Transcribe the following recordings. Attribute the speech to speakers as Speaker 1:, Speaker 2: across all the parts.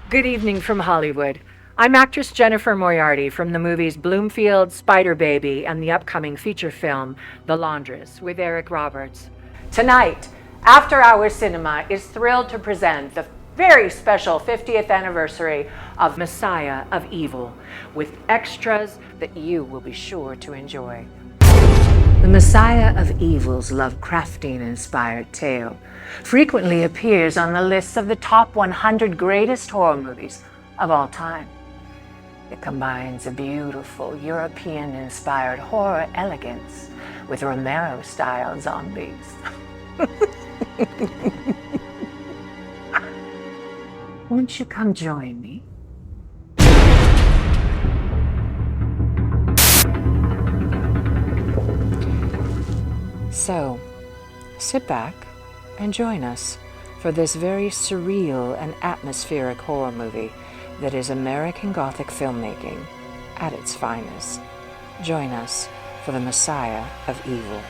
Speaker 1: Good evening from Hollywood. I'm actress Jennifer Moriarty from the movies Bloomfield, Spider Baby, and the upcoming feature film, The Laundress, with Eric Roberts. Tonight, After Hours Cinema is thrilled to present the very special 50th anniversary of Messiah of Evil, with extras that you will be sure to enjoy. The Messiah of Evil's Lovecraftian-inspired tale frequently appears on the lists of the top 100 greatest horror movies of all time. It combines a beautiful European-inspired horror elegance with Romero-style zombies. Won't you come join me? So, sit back and join us for this very surreal and atmospheric horror movie that is American Gothic filmmaking at its finest. Join us for the Messiah of Evil.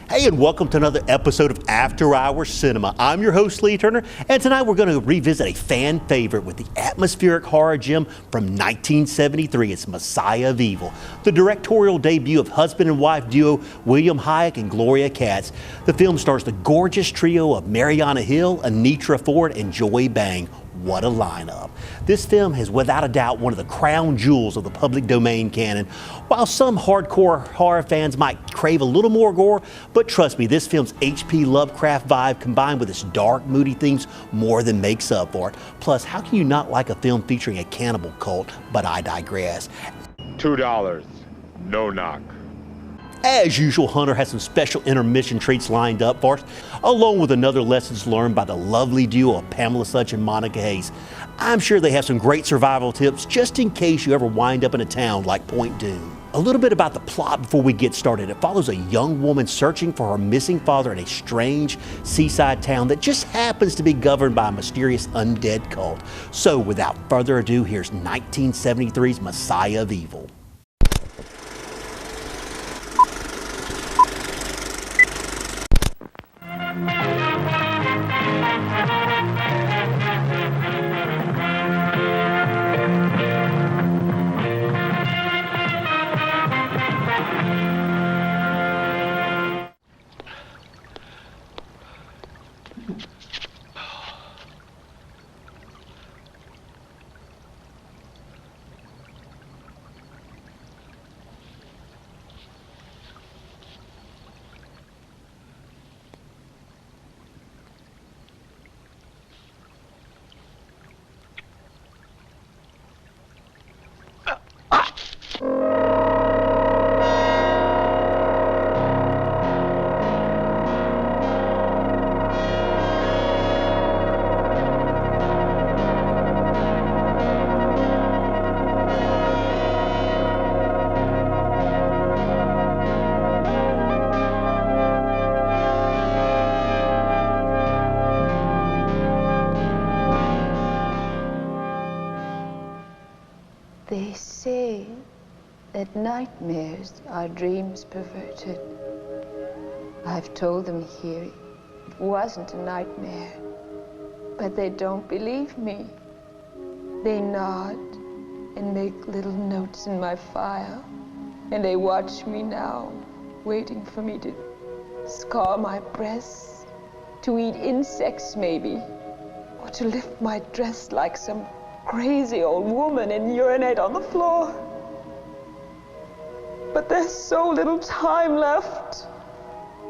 Speaker 2: Hey, and welcome to another episode of After Hours Cinema. I'm your host, Lee Turner, and tonight we're going to revisit a fan favorite with the atmospheric horror gem from 1973. It's Messiah of Evil, the directorial debut of husband and wife duo William Hayek and Gloria Katz. The film stars the gorgeous trio of Mariana Hill, Anitra Ford, and Joy Bang. What a lineup. This film is without a doubt one of the crown jewels of the public domain canon. While some hardcore horror fans might crave a little more gore, but trust me, this film's H.P. Lovecraft vibe combined with its dark, moody themes more than makes up for it. Plus, how can you not like a film featuring a cannibal cult? But I digress.
Speaker 3: $2, no knock.
Speaker 2: As usual, Hunter has some special intermission treats lined up for us, along with another lessons learned by the lovely duo of Pamela Sutch and Monica Hayes. I'm sure they have some great survival tips just in case you ever wind up in a town like Point Doom. A little bit about the plot before we get started. It follows a young woman searching for her missing father in a strange seaside town that just happens to be governed by a mysterious undead cult. So without further ado, here's 1973's Messiah of Evil.
Speaker 4: They say that nightmares are dreams perverted. I've told them here it wasn't a nightmare, but they don't believe me. They nod and make little notes in my file, and they watch me now, waiting for me to scar my breasts, to eat insects maybe, or to lift my dress like some crazy old woman and urinate on the floor. But there's so little time left.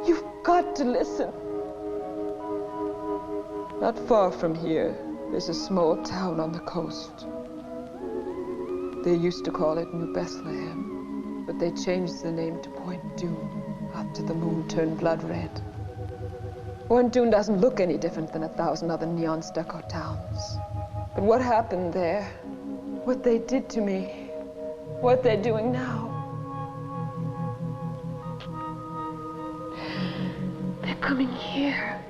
Speaker 4: You've got to listen. Not far from here, there's a small town on the coast. They used to call it New Bethlehem, but they changed the name to Point Doom after the moon turned blood red. Point Doom doesn't look any different than 1,000 other neon stucco towns. But what happened there, what they did to me, what they're doing now. They're coming here.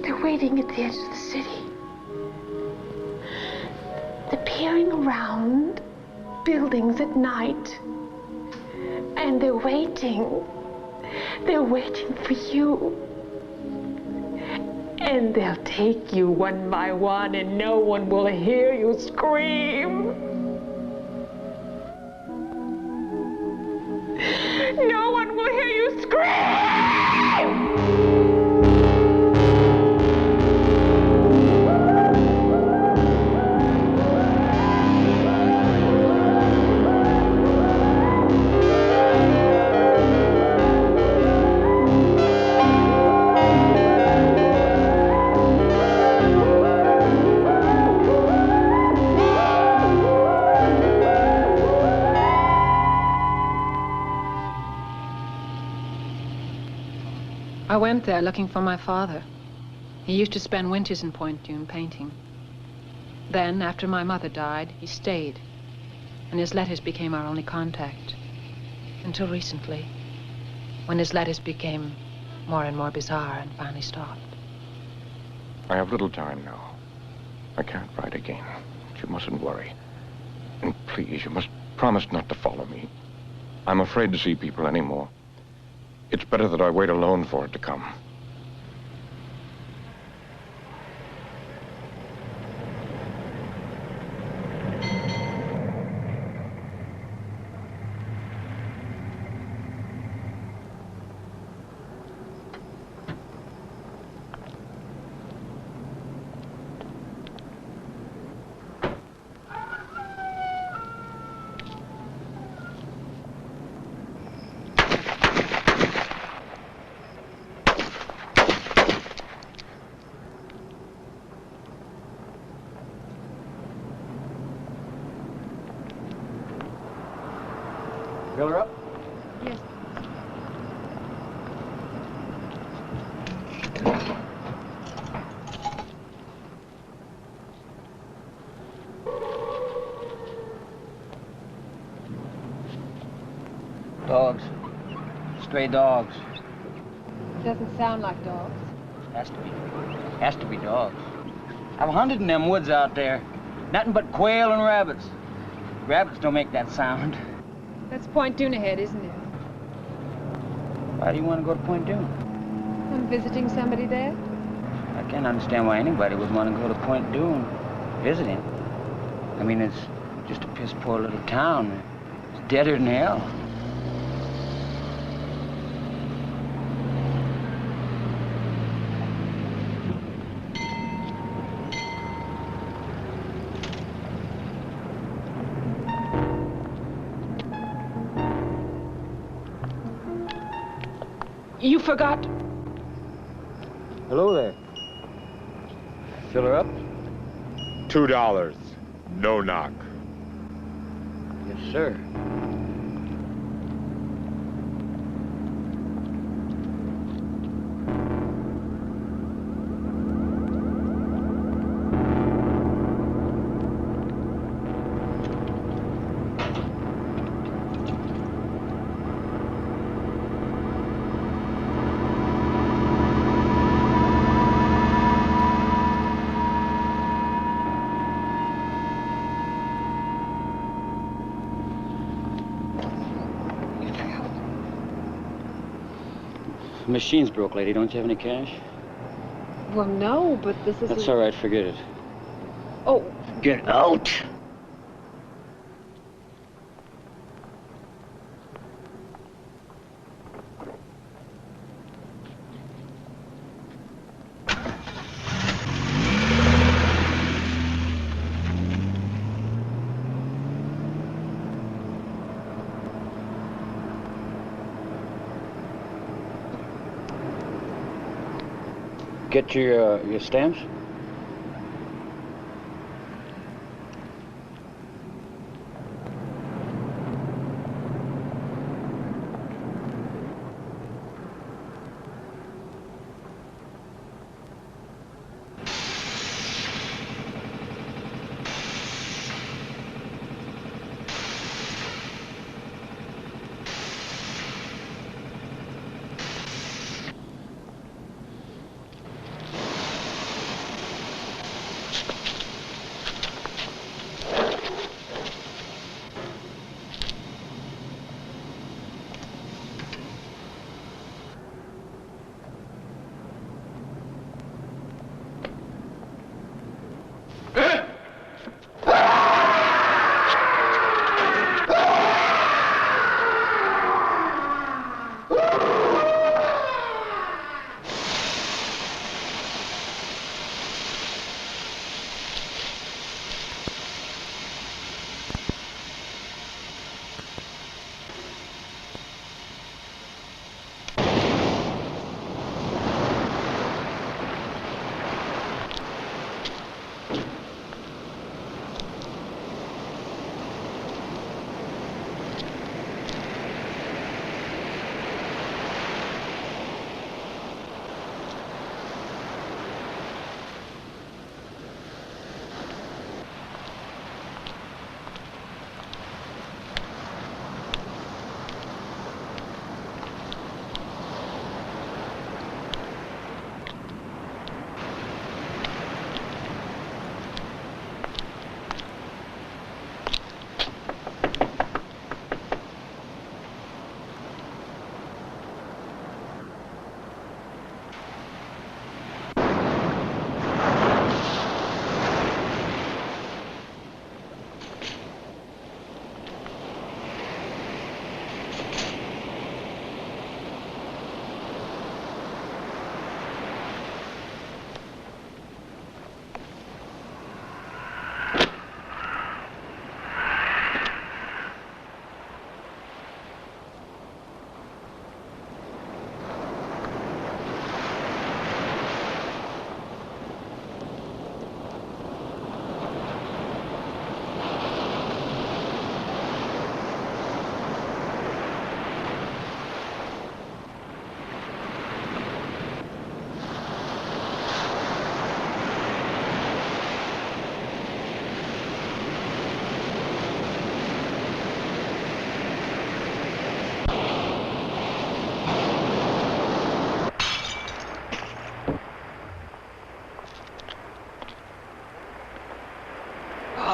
Speaker 4: They're waiting at the edge of the city. They're peering around buildings at night, And they're waiting. They're waiting for you. And they'll take you one by one, and no one will hear you scream. No one will hear you scream!
Speaker 5: I went there looking for my father. He used to spend winters in Point Dune painting. Then, after my mother died, he stayed, and his letters became our only contact. Until recently, when his letters became more and more bizarre and finally stopped.
Speaker 6: I have little time now. I can't write again. You mustn't worry. And please, you must promise not to follow me. I'm afraid to see people anymore. It's better that I wait alone for it to come.
Speaker 7: Fill her up?
Speaker 5: Yes.
Speaker 7: Dogs. Stray dogs.
Speaker 5: Doesn't sound like dogs.
Speaker 7: Has to be. Has to be dogs. I've hunted in them woods out there. Nothing but quail and rabbits. Rabbits don't make that sound.
Speaker 5: That's Point Dune ahead, isn't it?
Speaker 7: Why do you want to go to Point Dune?
Speaker 5: I'm visiting somebody there.
Speaker 7: I can't understand why anybody would want to go to Point Dune visiting. I mean, it's just a piss poor little town. It's deader than hell.
Speaker 5: You forgot.
Speaker 7: Hello there. Fill her up?
Speaker 3: $2. No knock.
Speaker 7: Yes, sir. The machine's broke, lady. Don't you have any cash?
Speaker 5: Well, no, but this is...
Speaker 7: That's all right. Forget it.
Speaker 5: Oh,
Speaker 7: Get out! Get your stamps?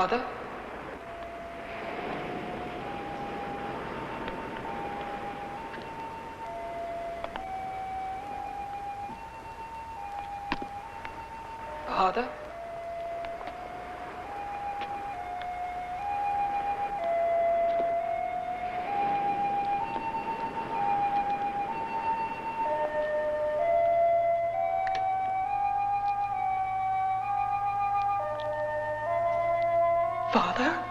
Speaker 5: Father? Father? Father?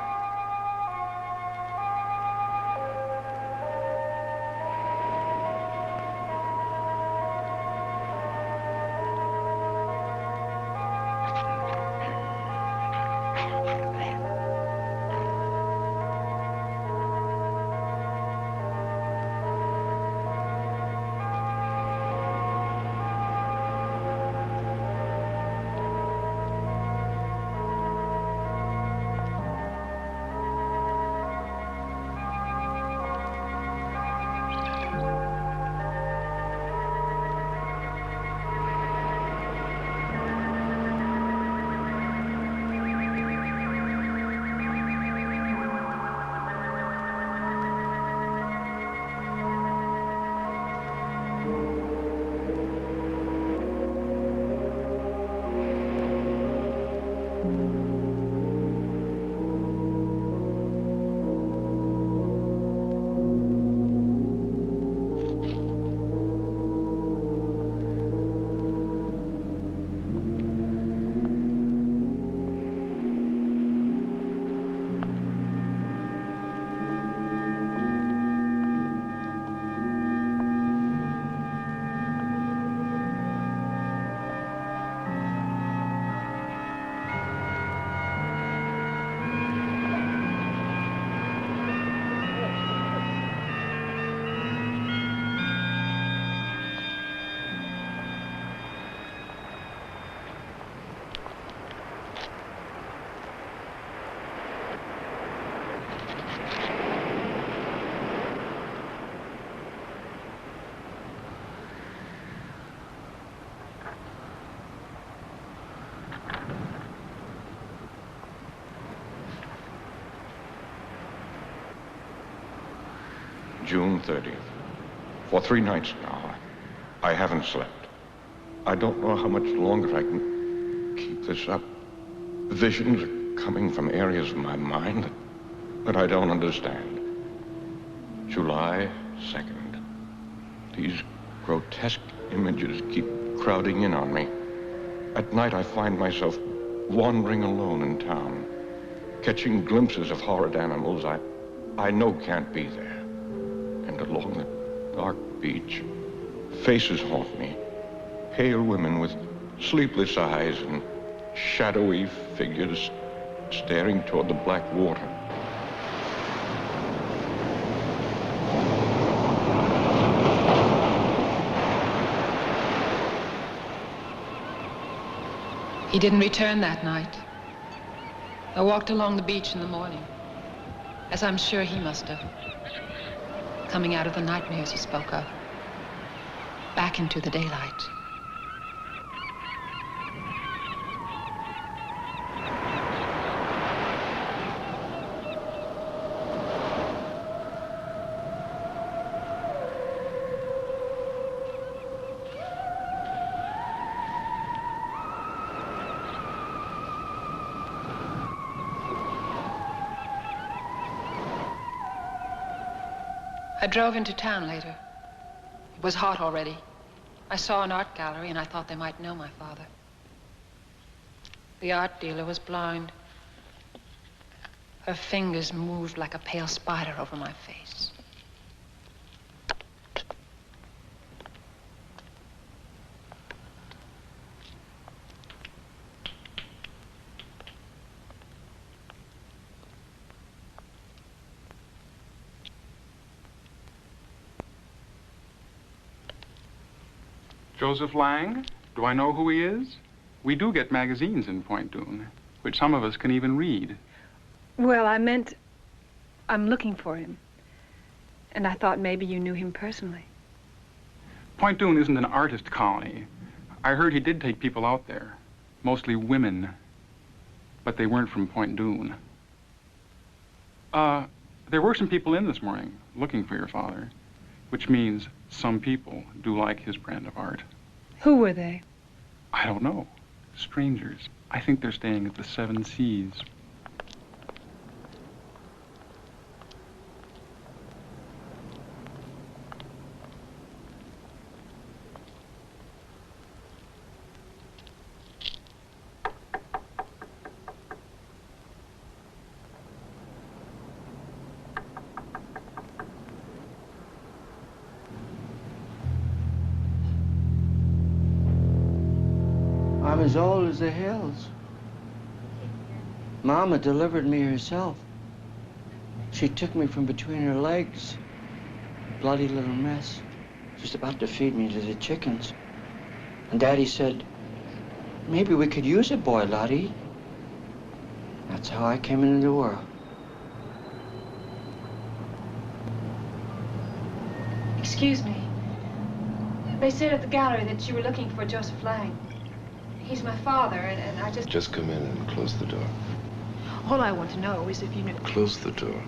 Speaker 6: June 30th. For 3 nights now, I haven't slept. I don't know how much longer I can keep this up. Visions are coming from areas of my mind that I don't understand. July 2nd. These grotesque images keep crowding in on me. At night, I find myself wandering alone in town, catching glimpses of horrid animals I know can't be there. And along the dark beach, faces haunt me. Pale women with sleepless eyes and shadowy figures staring toward the black water.
Speaker 5: He didn't return that night. I walked along the beach in the morning, as I'm sure he must have, coming out of the nightmares he spoke of, back into the daylight. I drove into town later. It was hot already. I saw an art gallery and I thought they might know my father. The art dealer was blind. Her fingers moved like a pale spider over my face.
Speaker 8: Joseph Lang? Do I know who he is? We do get magazines in Point Dume, which some of us can even read.
Speaker 9: Well, I meant I'm looking for him. And I thought maybe you knew him personally.
Speaker 8: Point Dume isn't an artist colony. I heard he did take people out there, mostly women, but they weren't from Point Dume. There were some people in this morning looking for your father, which means some people do like his brand of art.
Speaker 9: Who were they?
Speaker 8: I don't know. Strangers. I think they're staying at the Seven Seas.
Speaker 7: I'm as old as the hills. Mama delivered me herself. She took me from between her legs. Bloody little mess. She was about to feed me to the chickens. And Daddy said, maybe we could use a boy, Lottie. That's how I came into the world.
Speaker 9: Excuse me. They said at the gallery that you were looking for Joseph Lang. He's my father, and I just...
Speaker 10: Just come in and close the door.
Speaker 9: All I want to know is if you knew...
Speaker 10: Close the door.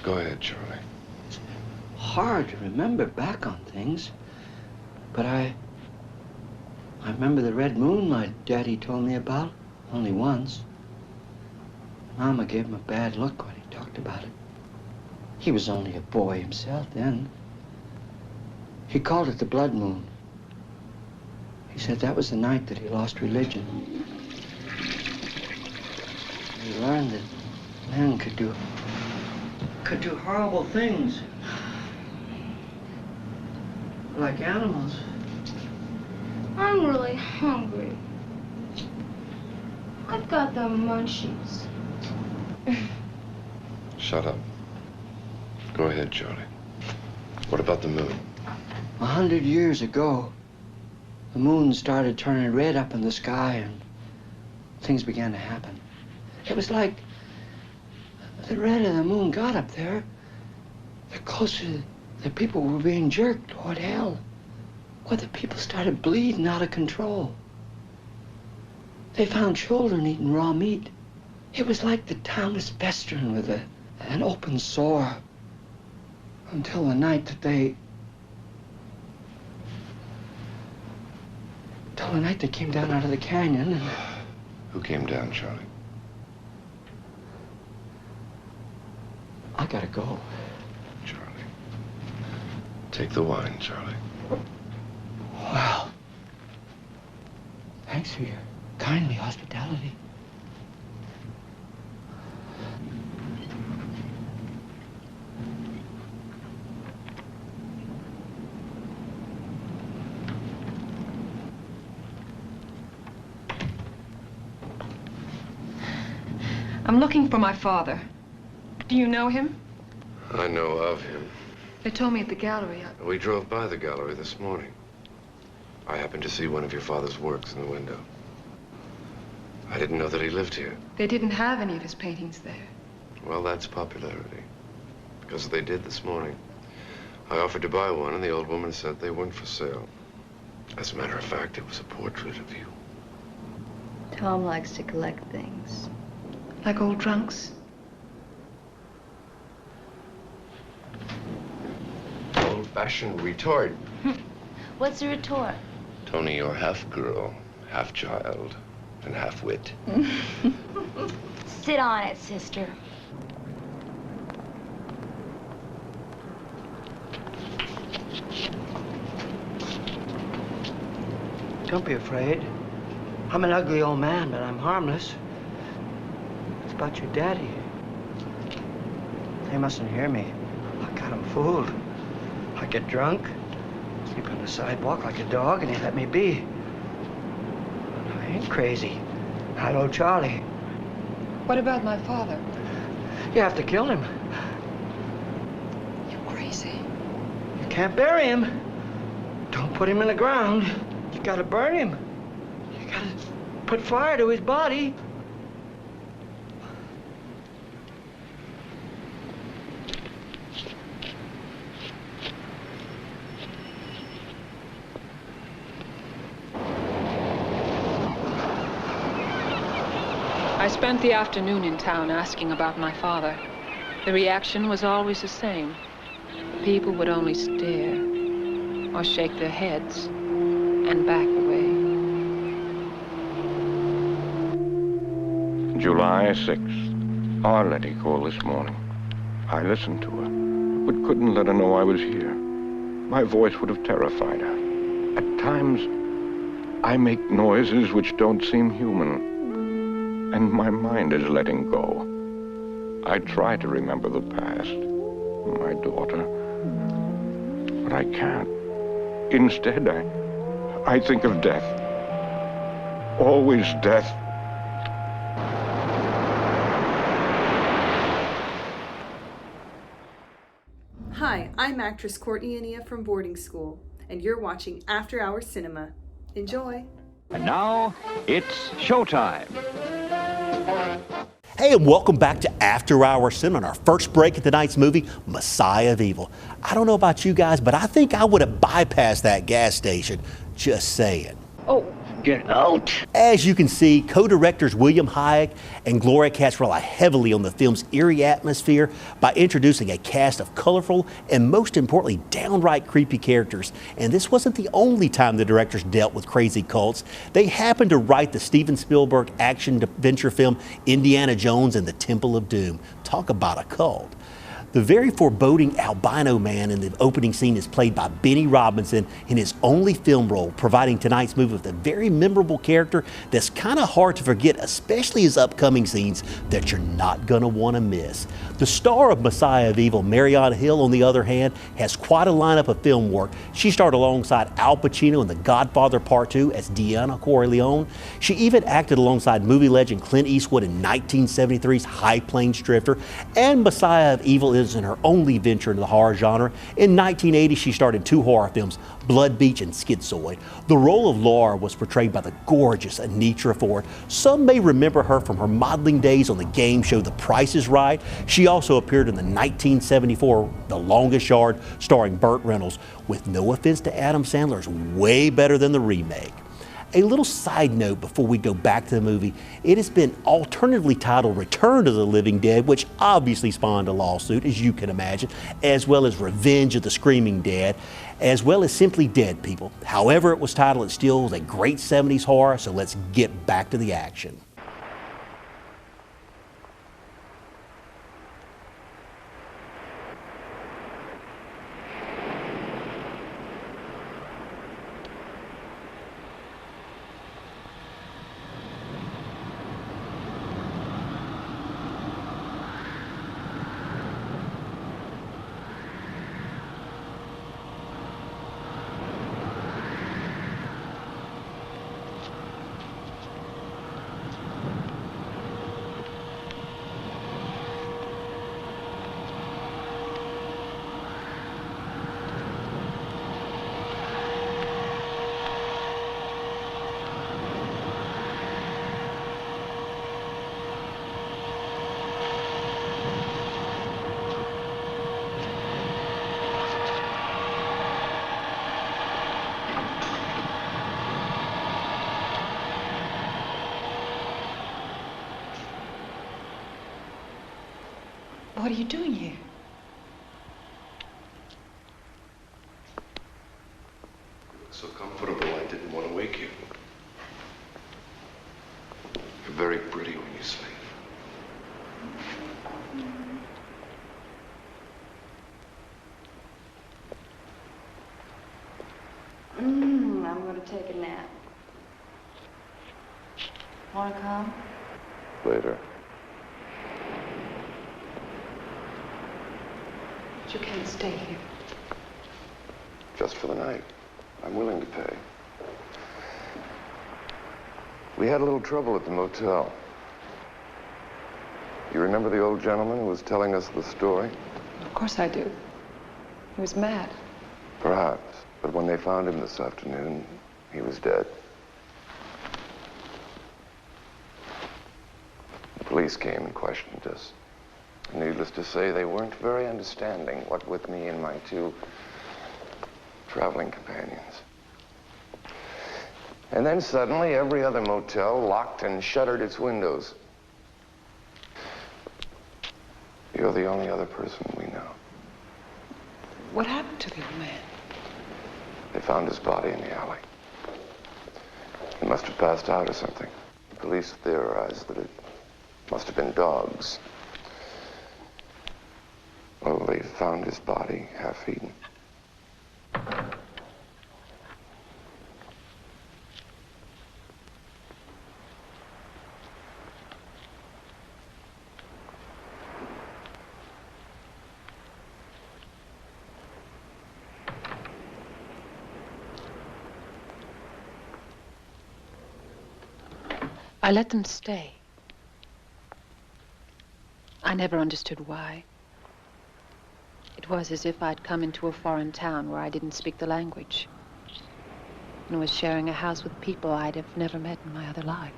Speaker 10: Go ahead, Charlie.
Speaker 7: It's hard to remember back on things, but I remember the red moon my daddy told me about, only once. Mama gave him a bad look when he talked about it. He was only a boy himself then. He called it the blood moon. He said that was the night that he lost religion. He learned that men could do horrible things. Like animals.
Speaker 4: I'm really hungry. I've got the munchies.
Speaker 10: Shut up. Go ahead, Charlie. What about the moon?
Speaker 7: 100 years ago, the moon started turning red up in the sky and things began to happen. It was like the red of the moon got up there, the closer the people were being jerked toward hell, where the people started bleeding out of control. They found children eating raw meat. It was like the town was festering with an open sore until the night that they came down out of the canyon and...
Speaker 10: Who came down, Charlie?
Speaker 7: I gotta go.
Speaker 10: Charlie. Take the wine, Charlie.
Speaker 7: Well, thanks for your kindly hospitality.
Speaker 9: I'm looking for my father. Do you know him?
Speaker 10: I know of him.
Speaker 9: They told me at the gallery.
Speaker 10: We drove by the gallery this morning. I happened to see one of your father's works in the window. I didn't know that he lived here.
Speaker 9: They didn't have any of his paintings there.
Speaker 10: Well, that's popularity. Because they did this morning. I offered to buy one, and the old woman said they weren't for sale. As a matter of fact, it was a portrait of you.
Speaker 4: Tom likes to collect things.
Speaker 9: Like old trunks?
Speaker 10: Old-fashioned retort.
Speaker 4: What's a retort?
Speaker 10: Tony, you're half girl, half child, and half wit.
Speaker 4: Sit on it, sister.
Speaker 7: Don't be afraid. I'm an ugly old man, but I'm harmless. It's about your daddy. They mustn't hear me. I got him fooled. I get drunk, sleep on the sidewalk like a dog, and he let me be. But I ain't crazy. Not old Charlie.
Speaker 9: What about my father?
Speaker 7: You have to kill him.
Speaker 9: You're crazy.
Speaker 7: You can't bury him. Don't put him in the ground. You gotta burn him. You gotta put fire to his body.
Speaker 5: spent the afternoon in town asking about my father. The reaction was always the same. People would only stare or shake their heads and back away.
Speaker 6: July 6th. Our Letty called this morning. I listened to her, but couldn't let her know I was here. My voice would have terrified her. At times, I make noises which don't seem human, and my mind is letting go. I try to remember the past, my daughter, but I can't. Instead, I think of death. Always death.
Speaker 11: Hi, I'm actress Courtney Ania from boarding school, and you're watching After Hours Cinema. Enjoy.
Speaker 12: And now, it's showtime.
Speaker 2: Hey, and welcome back to After Hours Cinema on our first break at tonight's movie, Messiah of Evil. I don't know about you guys, but I think I would have bypassed that gas station. Just saying.
Speaker 12: Oh, get out.
Speaker 2: As you can see, co-directors William Hayek and Gloria Katz rely heavily on the film's eerie atmosphere by introducing a cast of colorful and, most importantly, downright creepy characters. And this wasn't the only time the directors dealt with crazy cults. They happened to write the Steven Spielberg action-adventure film Indiana Jones and the Temple of Doom. Talk about a cult. The very foreboding albino man in the opening scene is played by Benny Robinson in his only film role, providing tonight's movie with a very memorable character that's kind of hard to forget, especially his upcoming scenes that you're not going to want to miss. The star of Messiah of Evil, Marianne Hill, on the other hand, has quite a lineup of film work. She starred alongside Al Pacino in The Godfather Part 2 as Deanna Corleone. She even acted alongside movie legend Clint Eastwood in 1973's High Plains Drifter, and Messiah of Evil is in her only venture into the horror genre. In 1980, she starred in two horror films, Blood Beach and Schizoid. The role of Laura was portrayed by the gorgeous Anitra Ford. Some may remember her from her modeling days on the game show The Price is Right. She also appeared in the 1974 The Longest Yard, starring Burt Reynolds. With no offense to Adam Sandler, it's way better than the remake. A little side note before we go back to the movie, it has been alternatively titled Return of the Living Dead, which obviously spawned a lawsuit, as you can imagine, as well as Revenge of the Screaming Dead, as well as simply Dead People. However it was titled, it still was a great 70s horror, so let's get back to the action.
Speaker 11: What are you doing here?
Speaker 10: So comfortable, I didn't want to wake you. You're very pretty when you sleep.
Speaker 4: I'm going to take a nap. Want to come?
Speaker 10: Later.
Speaker 11: You can't stay here.
Speaker 10: Just for the night. I'm willing to pay. We had a little trouble at the motel. You remember the old gentleman who was telling us the story?
Speaker 11: Of course I do. He was mad.
Speaker 10: Perhaps. But when they found him this afternoon, he was dead. The police came and questioned us. Needless to say, they weren't very understanding, what with me and my two traveling companions. And then suddenly, every other motel locked and shuttered its windows. You're the only other person we know.
Speaker 5: What happened to the old man?
Speaker 10: They found his body in the alley. He must have passed out or something. Police theorize that it must have been dogs. Well, they found his body half-eaten.
Speaker 5: I let them stay. I never understood why. It was as if I'd come into a foreign town where I didn't speak the language and was sharing a house with people I'd have never met in my other life.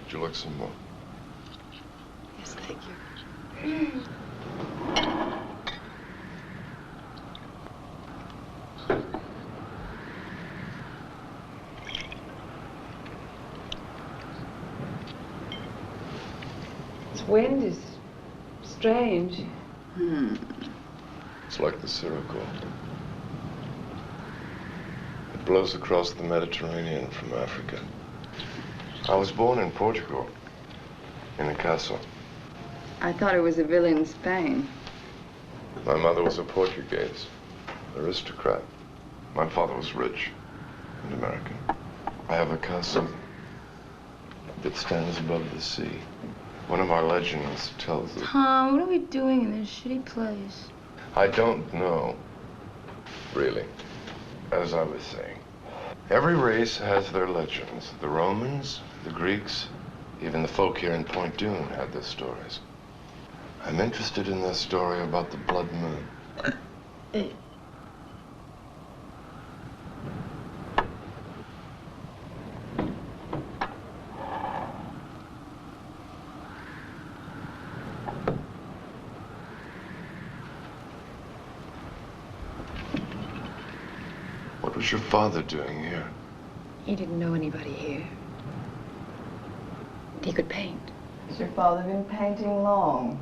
Speaker 10: Would you like some more?
Speaker 5: Yes, thank you. This wind is strange.
Speaker 10: It's like the Sirocco. It blows across the Mediterranean from Africa. I was born in Portugal, in a castle.
Speaker 4: I thought it was a villa in Spain.
Speaker 10: My mother was a Portuguese, aristocrat. My father was rich and American. I have a castle that stands above the sea. One of our legends tells us...
Speaker 4: Tom, what are we doing in this shitty place?
Speaker 10: I don't know, really. As I was saying, every race has their legends. The Romans, the Greeks, even the folk here in Point Dune had their stories. I'm interested in this story about the blood moon. What was your father doing here?
Speaker 5: He didn't know anybody here. He could paint.
Speaker 4: Has your father been painting long?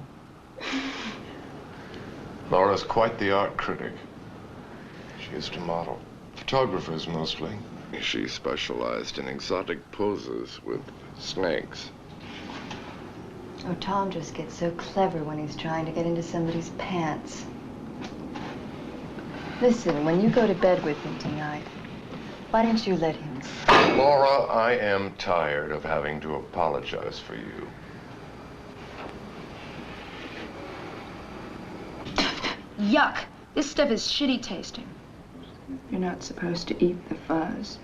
Speaker 10: Laura's quite the art critic. She used to model. Photographers mostly. She specialized in exotic poses with snakes.
Speaker 4: Oh, Tom just gets so clever when he's trying to get into somebody's pants. Listen, when you go to bed with him tonight, why don't you let him...
Speaker 10: Laura, I am tired of having to apologize for you.
Speaker 9: Yuck! This stuff is shitty tasting.
Speaker 4: You're not supposed to eat the fuzz.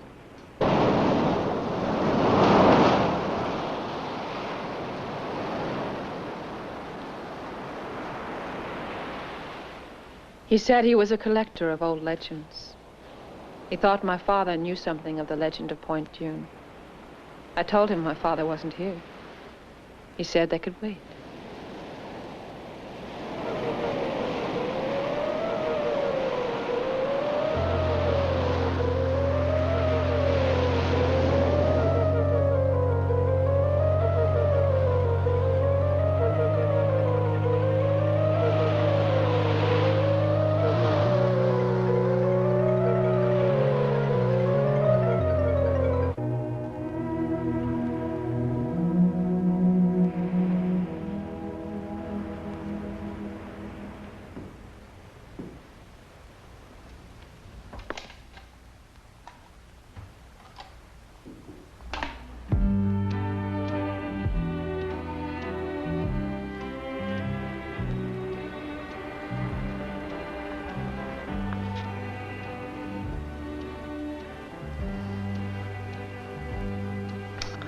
Speaker 5: He said he was a collector of old legends. He thought my father knew something of the legend of Point Dune. I told him my father wasn't here. He said they could wait.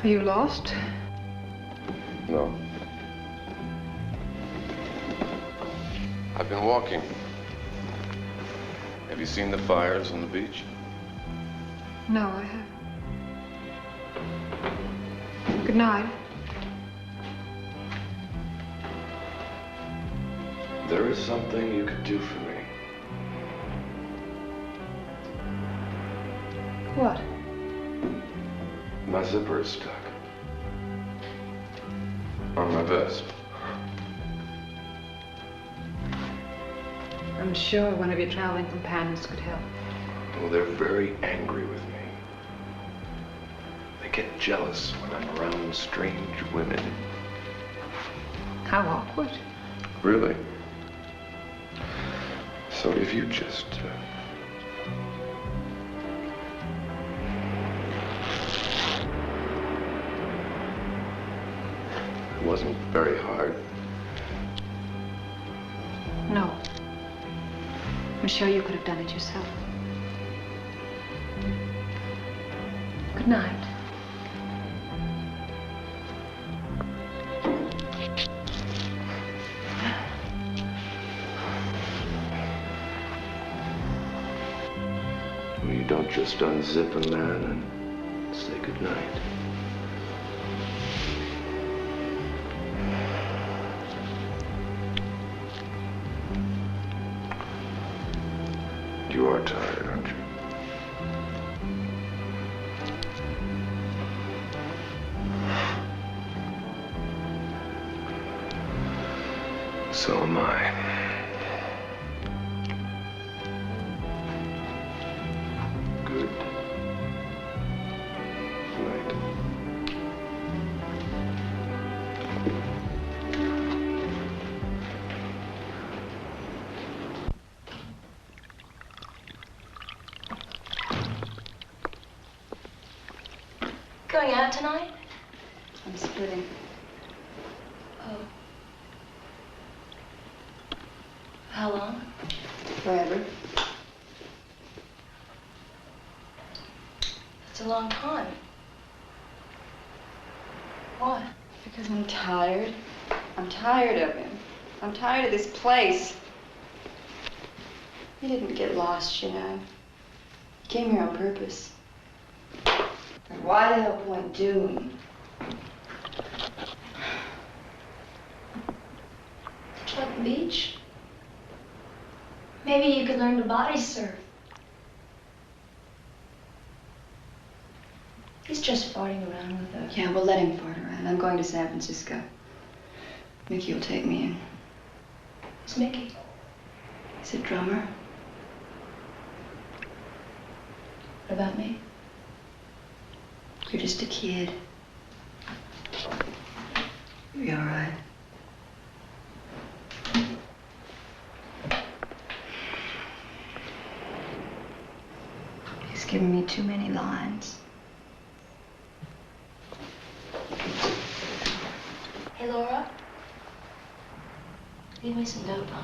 Speaker 9: Are you lost?
Speaker 10: No. I've been walking. Have you seen the fires on the beach?
Speaker 9: No, I haven't. Good night.
Speaker 10: There is something you could do for me.
Speaker 9: What?
Speaker 10: My zipper is stuck. On my vest.
Speaker 5: I'm sure one of your traveling companions could help.
Speaker 10: Well, they're very angry with me. They get jealous when I'm around strange women.
Speaker 5: How awkward.
Speaker 10: Really? So if you just... It wasn't very hard.
Speaker 5: No. I'm sure you could have done it yourself. Good night.
Speaker 10: Well, you don't just unzip a man and say goodnight. You are tired, aren't you? So am I. Good night.
Speaker 9: Going out tonight?
Speaker 4: I'm splitting.
Speaker 9: Oh. How long?
Speaker 4: Forever.
Speaker 9: That's a long time. Why?
Speaker 4: Because I'm tired. I'm tired of him. I'm tired of this place. He didn't get lost, you know. He came here on purpose. And why the hell point Dune?
Speaker 9: Truck Beach? Maybe you could learn to body surf. He's just farting around with her.
Speaker 4: Yeah, we'll let him fart around. I'm going to San Francisco. Mickey will take me in.
Speaker 9: Who's Mickey?
Speaker 4: He's a drummer.
Speaker 9: What about me?
Speaker 4: You're just a kid. You'll be all right. He's given me too many lines.
Speaker 9: Hey, Laura. Leave me some dope, huh?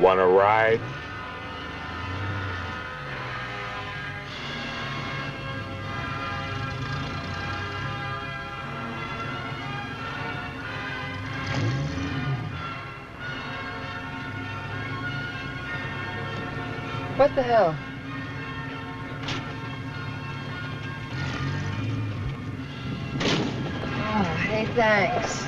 Speaker 3: Want a ride?
Speaker 5: What the hell? Oh, hey, thanks.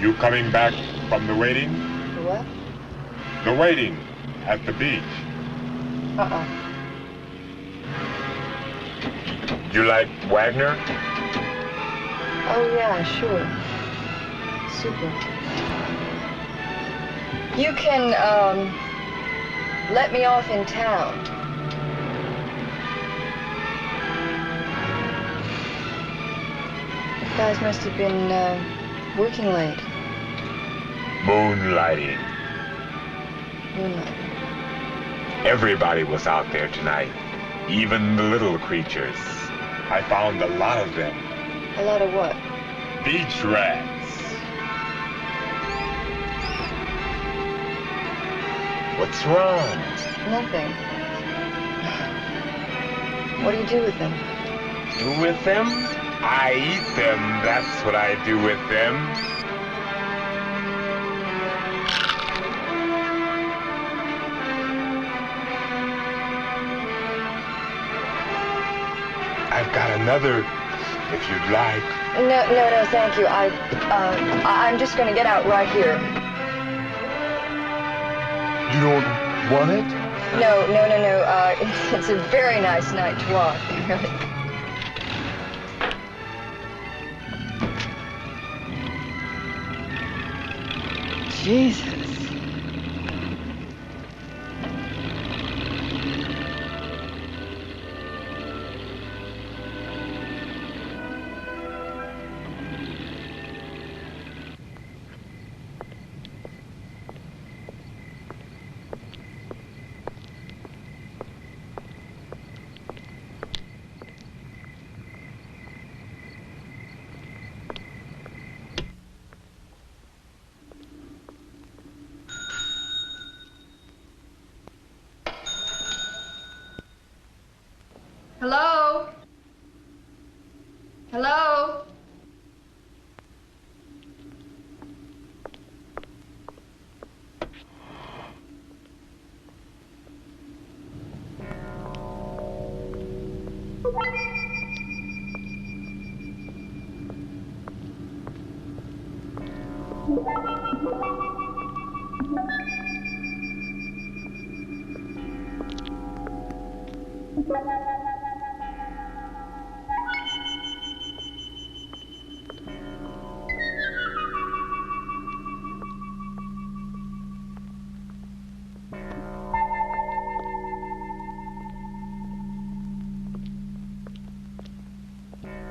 Speaker 3: You coming back from the waiting?
Speaker 4: The what?
Speaker 3: The waiting at the beach.
Speaker 4: Uh-uh.
Speaker 3: You like Wagner?
Speaker 4: Oh, yeah, sure. Super. You can, let me off in town. You guys must have been, working late.
Speaker 3: Moonlighting.
Speaker 4: Moonlight.
Speaker 3: Everybody was out there tonight. Even the little creatures. I found a lot of them.
Speaker 4: A lot of what?
Speaker 3: Beach rats. What's wrong?
Speaker 4: Nothing. What do you do with them?
Speaker 3: Do with them? I eat them. That's what I do with them. I've got another, if you'd like.
Speaker 4: No, thank you. I'm just gonna get out right here.
Speaker 3: You don't want it?
Speaker 4: No. It's a very nice night to walk, really. Jesus. Hello? Hello?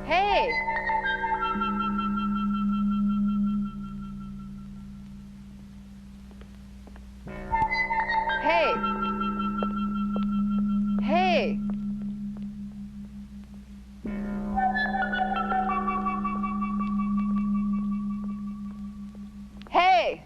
Speaker 4: Hey! Hey! Hey! Hey!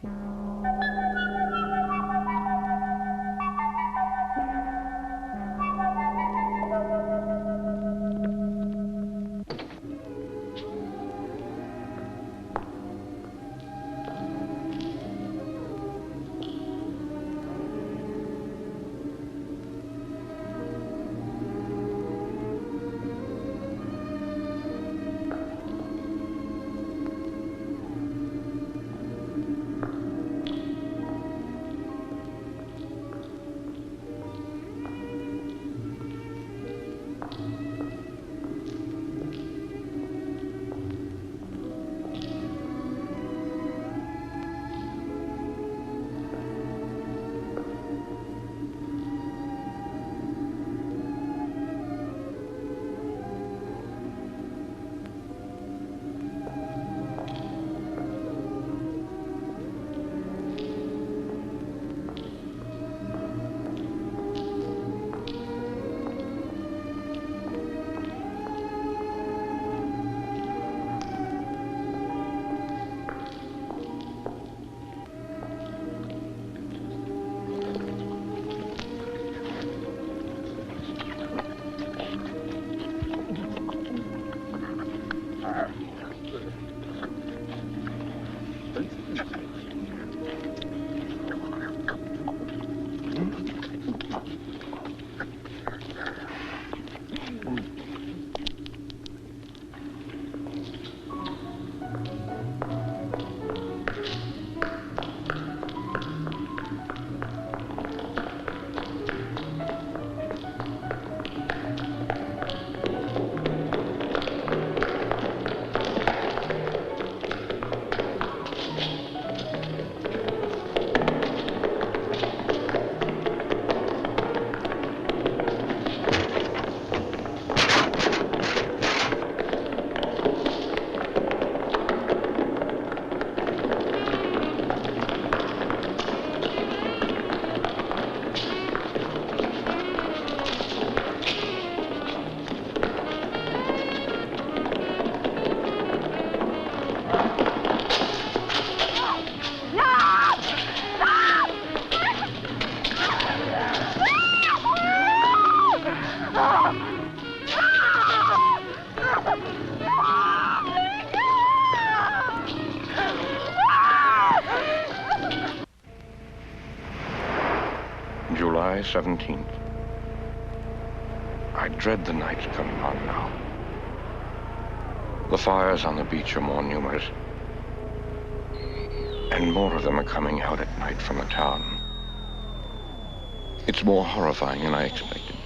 Speaker 6: July 17th. I dread the nights coming on now. The fires on the beach are more numerous, and more of them are coming out at night from the town. It's more horrifying than I expected.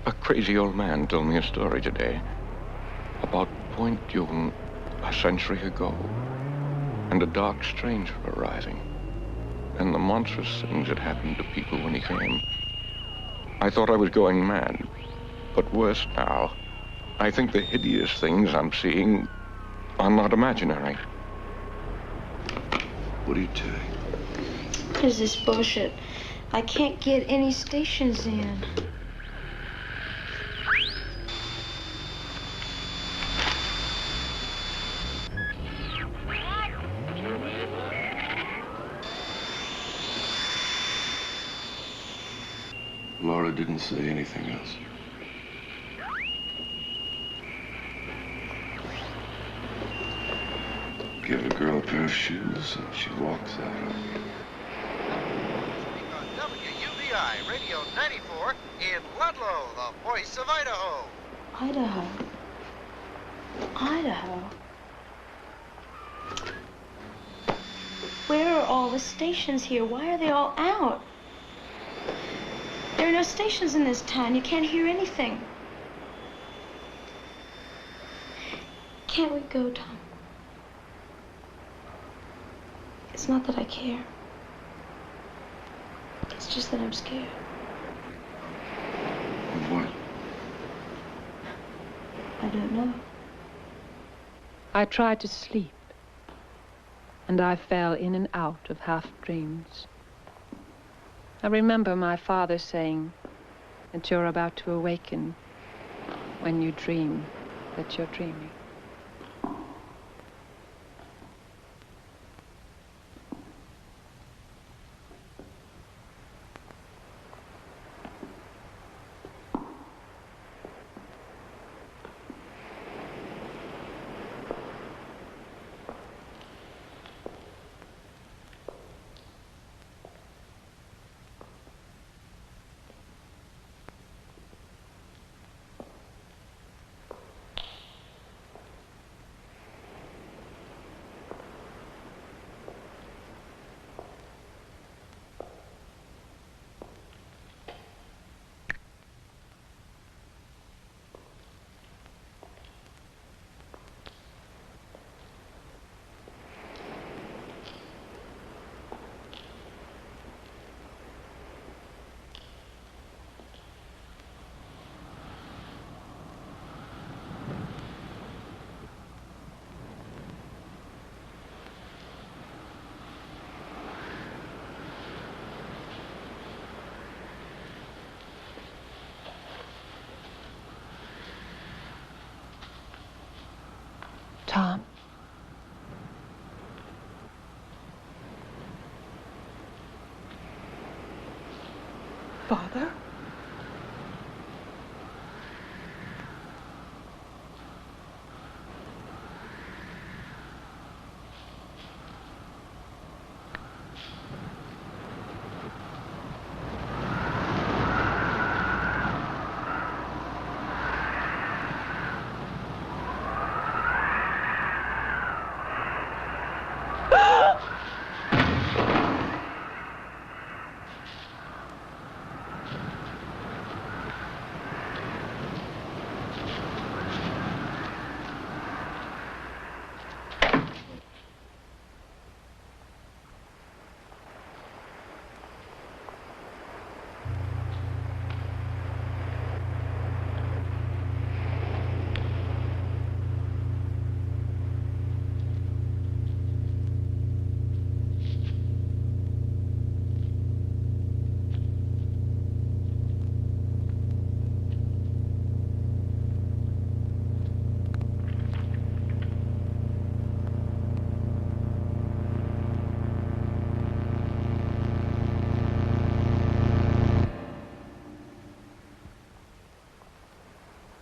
Speaker 6: A crazy old man told me a story today about Point Dume a century ago, and a dark stranger arriving, and the monstrous things that happened to people when he came. I thought I was going mad, but worse now. I think the hideous things I'm seeing are not imaginary.
Speaker 10: What are you doing?
Speaker 13: What is this bullshit? I can't get any stations in.
Speaker 10: Laura didn't say anything else. Give a girl a pair of shoes and she walks out.
Speaker 14: WUBI Radio 94 in Ludlow, the voice of Idaho.
Speaker 13: Idaho. Idaho. Where are all the stations here? Why are they all out? There are no stations in this town. You can't hear anything. Can't we go, Tom? It's not that I care. It's just that I'm scared.
Speaker 10: Of what?
Speaker 13: I don't know.
Speaker 5: I tried to sleep, and I fell in and out of half dreams. I remember my father saying that you're about to awaken when you dream that you're dreaming. Tom. Father?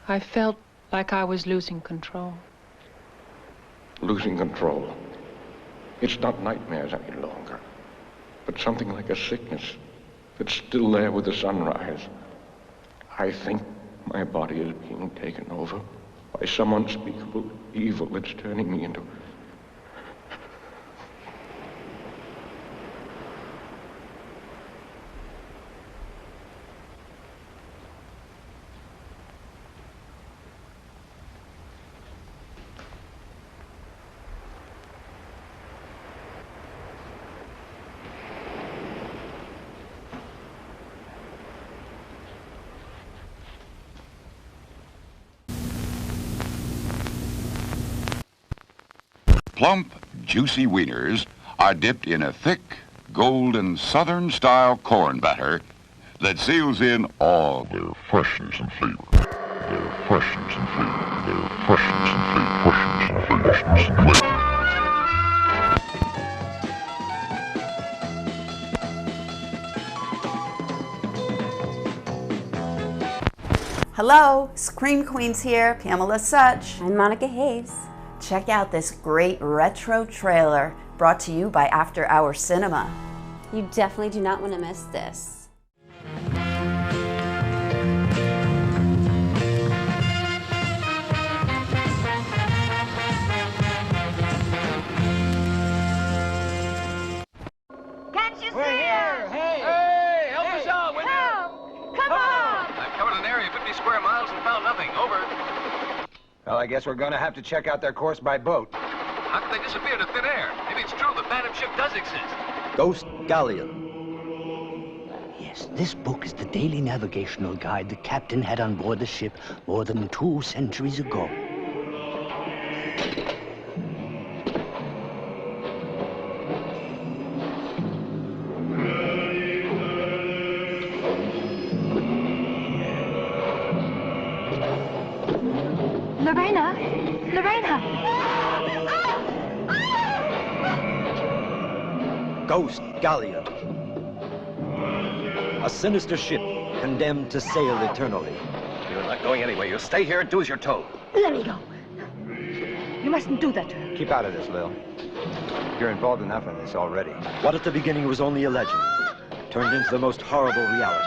Speaker 5: I felt like I was losing control.
Speaker 6: Losing control. It's not nightmares any longer, but something like a sickness. that's still there with the sunrise. I think my body is being taken over by some unspeakable evil that's turning me into...
Speaker 15: Plump, juicy wieners are dipped in a thick, golden, southern-style corn batter that seals in all their freshness and flavor. Their freshness and flavor. Their freshness and flavor. Freshness and flavor.
Speaker 16: Hello, Scream Queens here, Pamela Such.
Speaker 17: I'm Monica Hayes.
Speaker 16: Check out this great retro trailer brought to you by After Hours Cinema.
Speaker 17: You definitely do not want to miss this.
Speaker 18: Can't you see
Speaker 19: We're here! Hey!
Speaker 18: Hey,
Speaker 19: help us out, will you?
Speaker 18: Help! Come on!
Speaker 19: I've covered an area 50 square miles and found nothing. Over.
Speaker 20: Well, I guess we're going to have to check out their course by boat.
Speaker 19: How could they disappear into thin air? Maybe it's true the Phantom ship does exist.
Speaker 21: Ghost Galleon.
Speaker 12: Yes, this book is the daily navigational guide the captain had on board the ship more than 2 centuries ago.
Speaker 18: Lorena! Lorena!
Speaker 21: Ghost Galleon. A sinister ship condemned to sail eternally.
Speaker 20: You're not going anywhere. You stay here and do as you're told.
Speaker 18: Let me go. You mustn't do that to her.
Speaker 20: Keep out of this, Lil. You're involved enough in this already.
Speaker 21: What at the beginning was only a legend turned into the most horrible reality.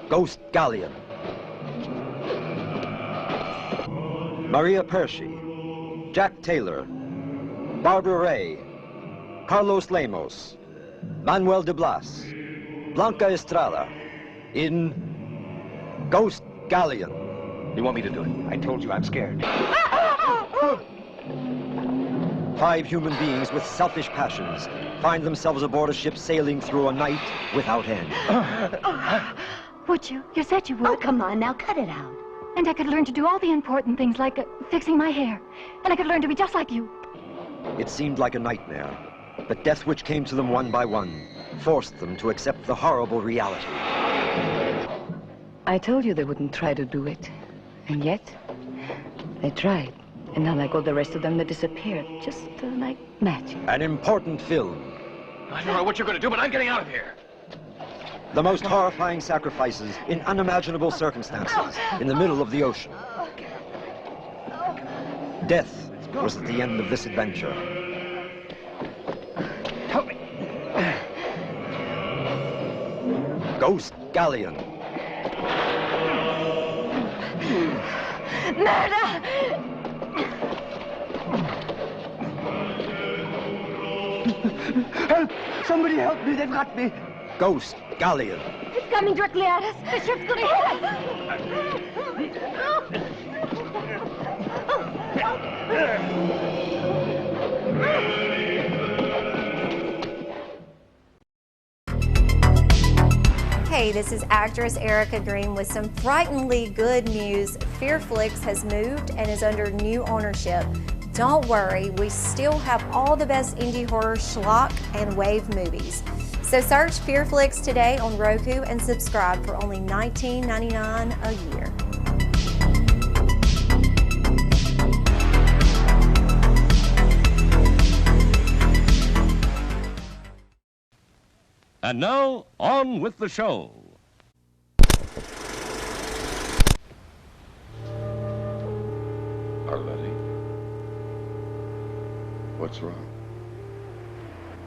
Speaker 21: Ghost Galleon. Maria Persci, Jack Taylor, Barbara Ray, Carlos Lemos, Manuel de Blas, Blanca Estrada, in Ghost Galleon.
Speaker 20: You want me to do it? I told you I'm scared.
Speaker 21: 5 human beings with selfish passions find themselves aboard a ship sailing through a night without end.
Speaker 9: Would you? You said you would.
Speaker 17: Oh, come on, now cut it out.
Speaker 9: And I could learn to do all the important things like fixing my hair. And I could learn to be just like you.
Speaker 21: It seemed like a nightmare, but death which came to them one by one forced them to accept the horrible reality.
Speaker 22: I told you they wouldn't try to do it. And yet, they tried. And now, like all the rest of them, they disappeared. Just like magic.
Speaker 21: An important film.
Speaker 20: I don't know what you're going to do, but I'm getting out of here.
Speaker 21: The most horrifying sacrifices in unimaginable circumstances in the middle of the ocean. Death was at the end of this adventure.
Speaker 20: Help me.
Speaker 21: Ghost Galleon.
Speaker 18: Murder!
Speaker 12: Help! Somebody help me, they've got me.
Speaker 21: Ghost Galleon.
Speaker 18: It's coming directly at us. The ship's gonna hit
Speaker 23: Hey, this is actress Erica Green with some frighteningly good news. Fearflix has moved and is under new ownership. Don't worry, we still have all the best indie horror, schlock, and wave movies. So search Fearflix today on Roku and subscribe for only $19.99 a year.
Speaker 24: And now, on with the show.
Speaker 10: Arletty, what's wrong?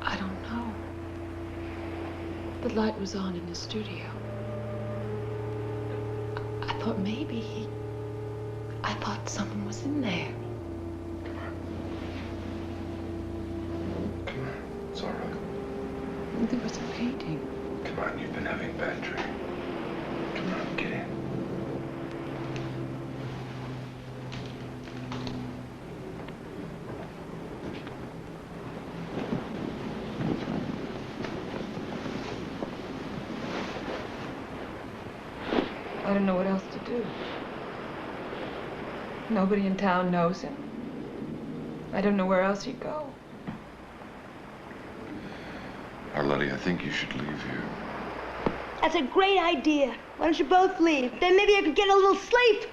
Speaker 5: I don't know. The light was on in the studio. I thought maybe I thought someone was in there.
Speaker 10: Come on. It's all right.
Speaker 5: There was a painting.
Speaker 10: Come on, you've been having a bad dream. Come on, get in.
Speaker 5: I don't know what else to do. Nobody in town knows him. I don't know where else he'd go.
Speaker 10: Arletty, I think you should leave here.
Speaker 13: That's a great idea. Why don't you both leave? Then maybe I could get a little sleep.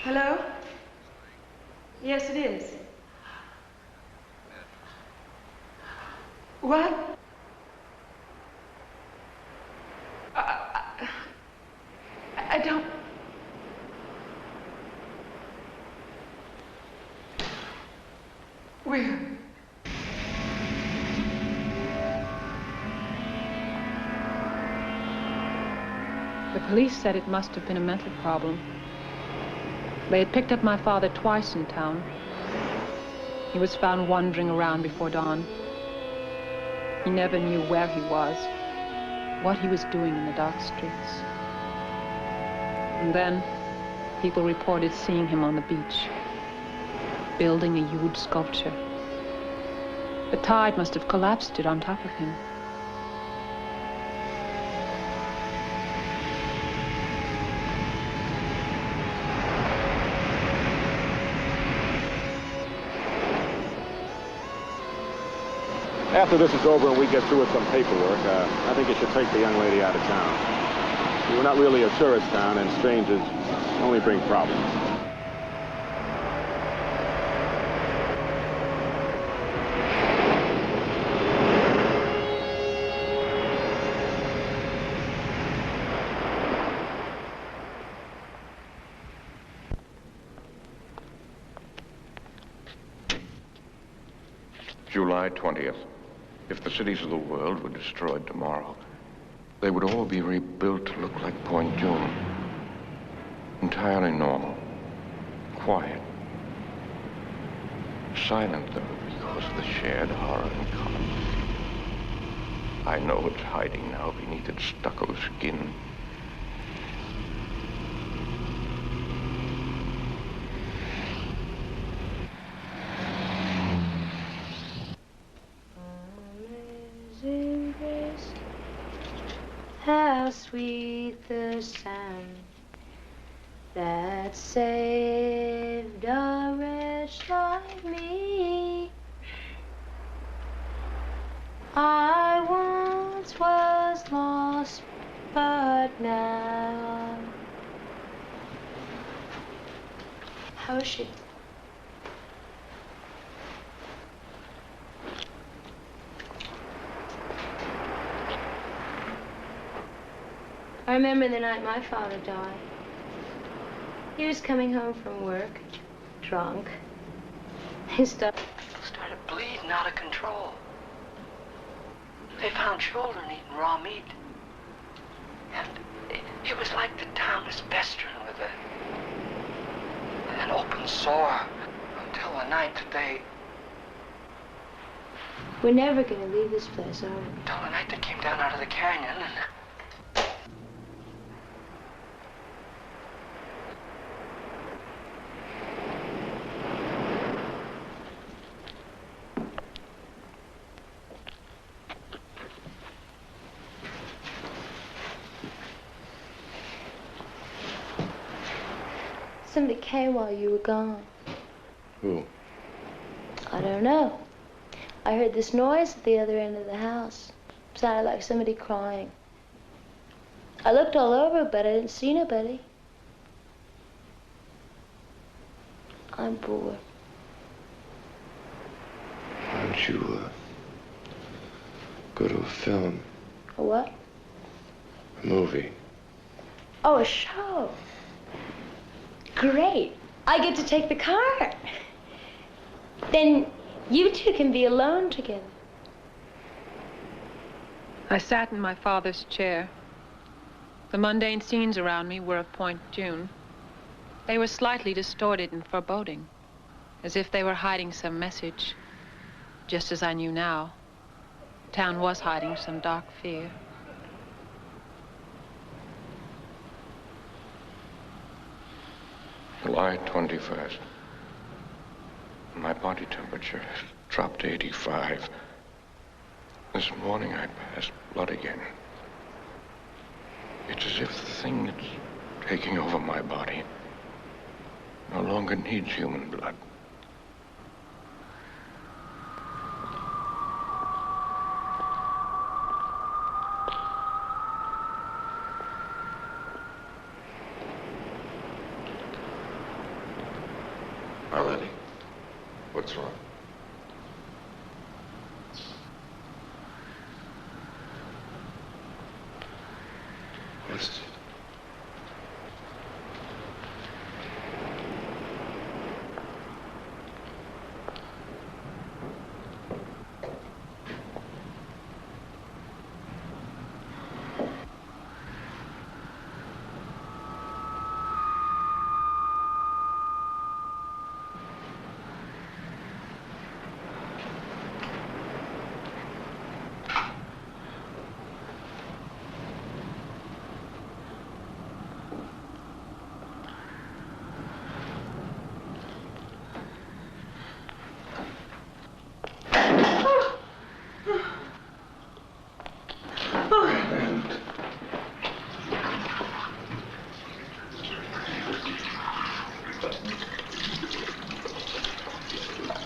Speaker 9: Hello? Yes, it is. What? I don't... Where?
Speaker 5: The police said it must have been a mental problem. They had picked up my father twice in town. He was found wandering around before dawn. He never knew where he was, what he was doing in the dark streets. And then, people reported seeing him on the beach, building a huge sculpture. The tide must have collapsed it on top of him.
Speaker 1: After this is over and we get through with some paperwork, I think you should take the young lady out of town. We're not really a tourist town, and strangers only bring problems.
Speaker 6: July 20th. If the cities of the world were destroyed tomorrow, they would all be rebuilt to look like Point Dume. Entirely normal. Quiet. Silent, though, because of the shared horror in common. I know it's hiding now beneath its stucco skin.
Speaker 13: How sweet the sound that saved a wretch like me. I once was lost, but now. How is she? I remember the night my father died. He was coming home from work, drunk. His stuff
Speaker 2: started bleeding out of control. They found children eating raw meat. And it was like the town was festering with an open sore until the night that they...
Speaker 13: We're never gonna leave this place, are we?
Speaker 2: Until the night they came down out of the canyon and...
Speaker 13: Somebody came while you were gone.
Speaker 10: Who?
Speaker 13: I don't know. I heard this noise at the other end of the house. It sounded like somebody crying. I looked all over, but I didn't see nobody. I'm bored.
Speaker 10: Why don't you, go to a film?
Speaker 13: A what?
Speaker 10: A movie.
Speaker 13: Oh, a show. Great. I get to take the car. Then you two can be alone together.
Speaker 5: I sat in my father's chair. The mundane scenes around me were of Point June. They were slightly distorted and foreboding, as if they were hiding some message, just as I knew now. Town was hiding some dark fear.
Speaker 6: July 21st. My body temperature dropped to 85. This morning I passed blood again. It's as if the thing that's taking over my body no longer needs human blood.
Speaker 10: Arletty, what's wrong? What's it?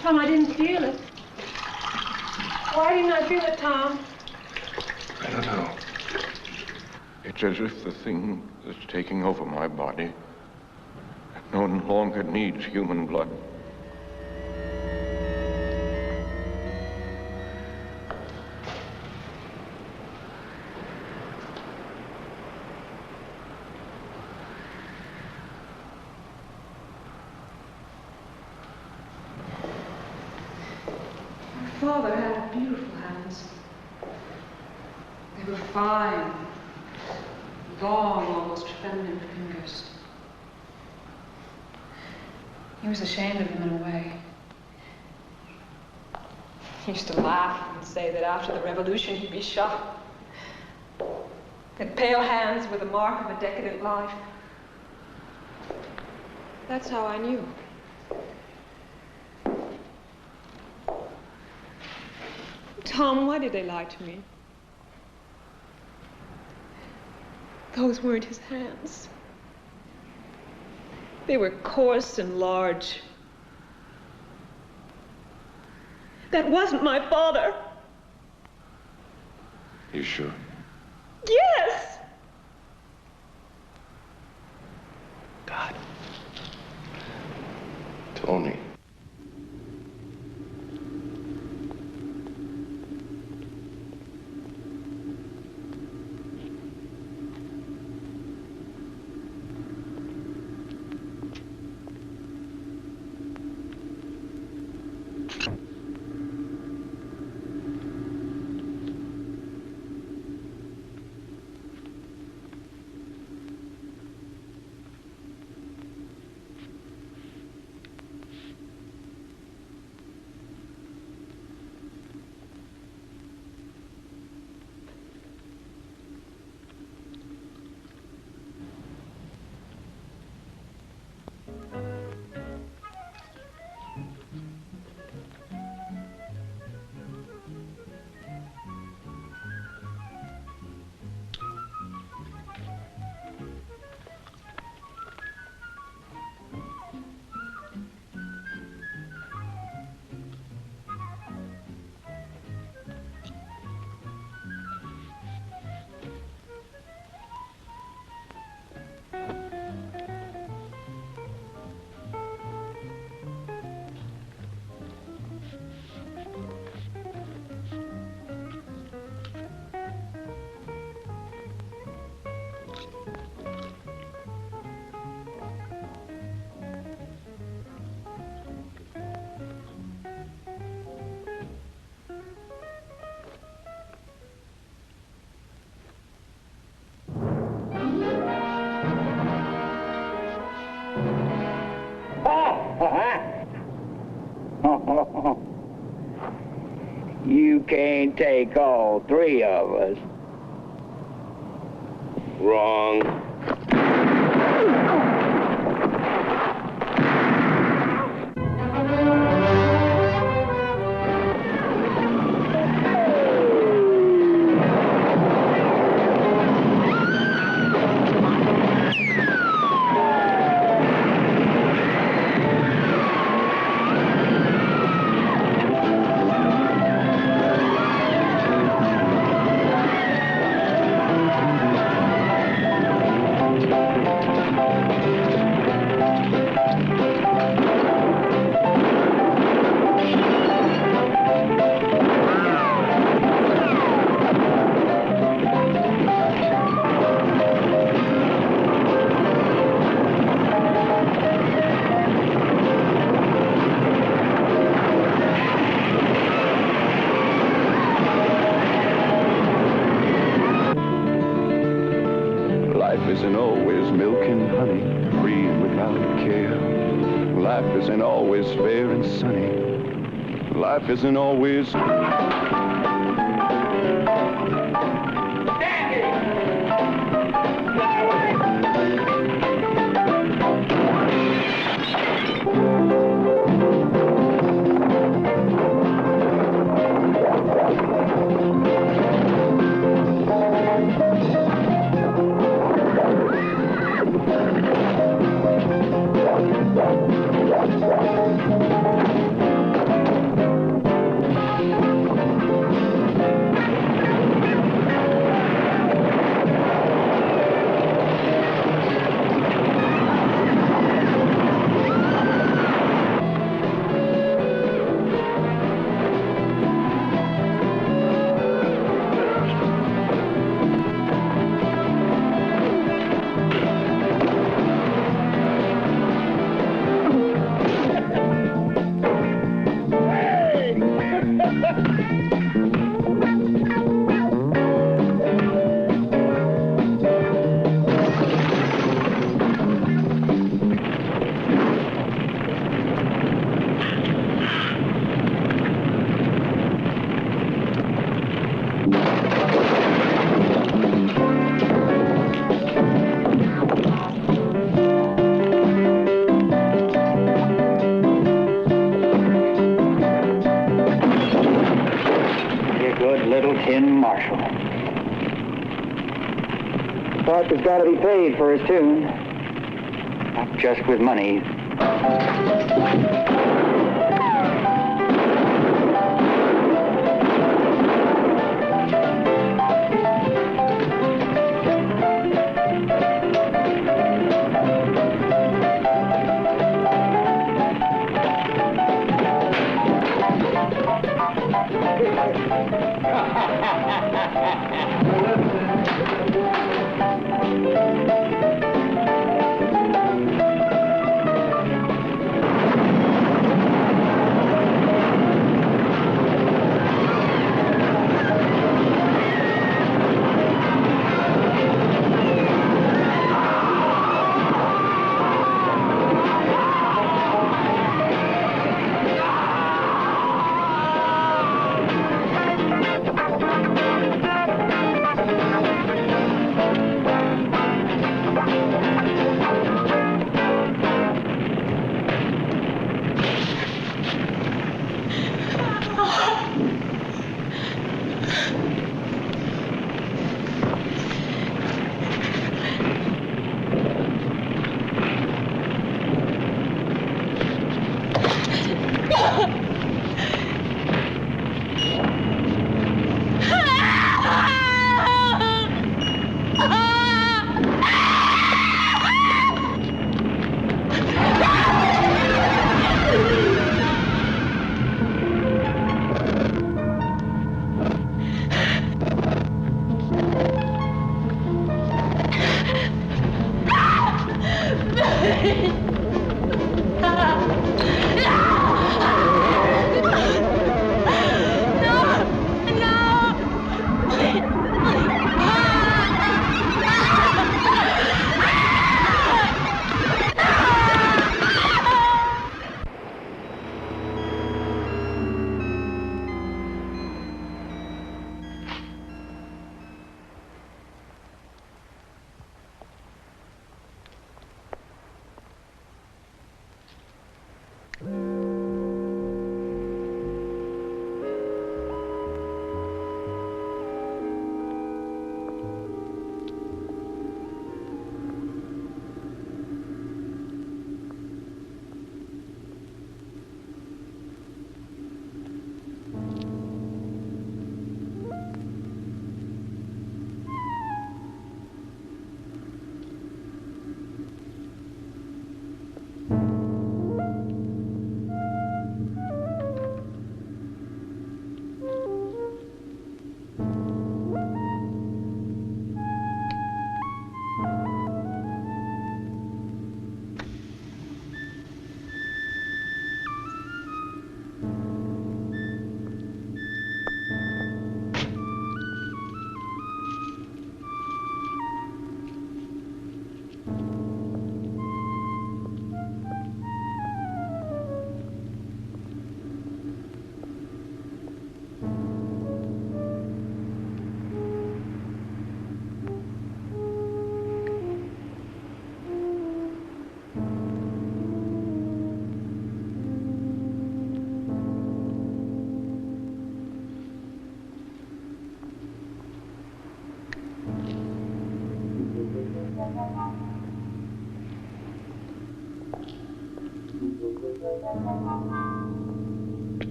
Speaker 5: Tom, I didn't feel it. Why didn't I feel it, Tom?
Speaker 10: I don't know.
Speaker 6: It's as if the thing that's taking over my body no longer needs human blood.
Speaker 5: Father had beautiful hands. They were fine, long, almost feminine fingers. He was ashamed of them in a way. He used to laugh and say that after the revolution he'd be shot. That pale hands were the mark of a decadent life. That's how I knew. Tom, why did they lie to me? Those weren't his hands. They were coarse and large. That wasn't my father.
Speaker 10: You sure?
Speaker 5: Yes!
Speaker 10: God. Tony.
Speaker 3: You can't take all three of us. Wrong.
Speaker 7: Life isn't always milk and honey, free and without care. Life isn't always fair and sunny. Life isn't always...
Speaker 3: Parker's got to be paid for his tune. Not just with money.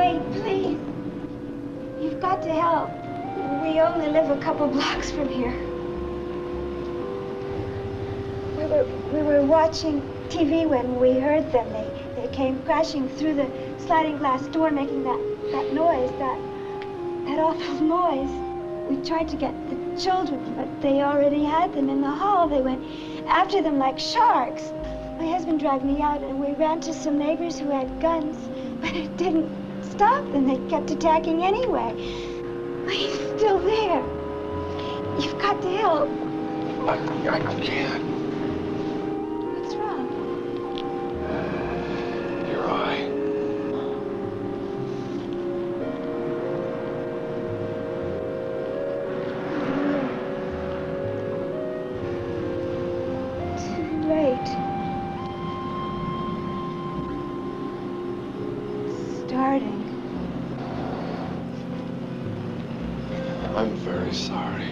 Speaker 9: Wait, please. You've got to help. We only live a couple blocks from here. We were watching TV when we heard them. They came crashing through the sliding glass door, making that noise, that awful noise. We tried to get the children, but they already had them in the hall. They went after them like sharks. My husband dragged me out, and we ran to some neighbors who had guns, but it didn't stop them. They kept attacking anyway. He's still there. You've got to help.
Speaker 6: I can't.
Speaker 9: What's wrong?
Speaker 6: Your eye.
Speaker 9: Too late. Starting.
Speaker 10: I'm very sorry.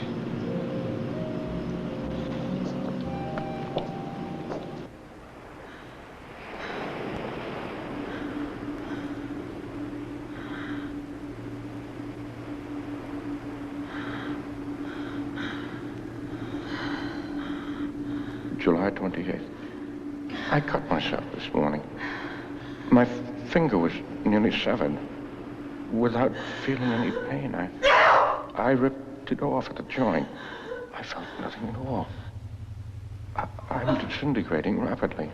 Speaker 6: July 28th. I cut myself this morning. My finger was nearly severed. Without feeling any pain, I ripped it off at the joint. I felt nothing at all. I'm disintegrating rapidly.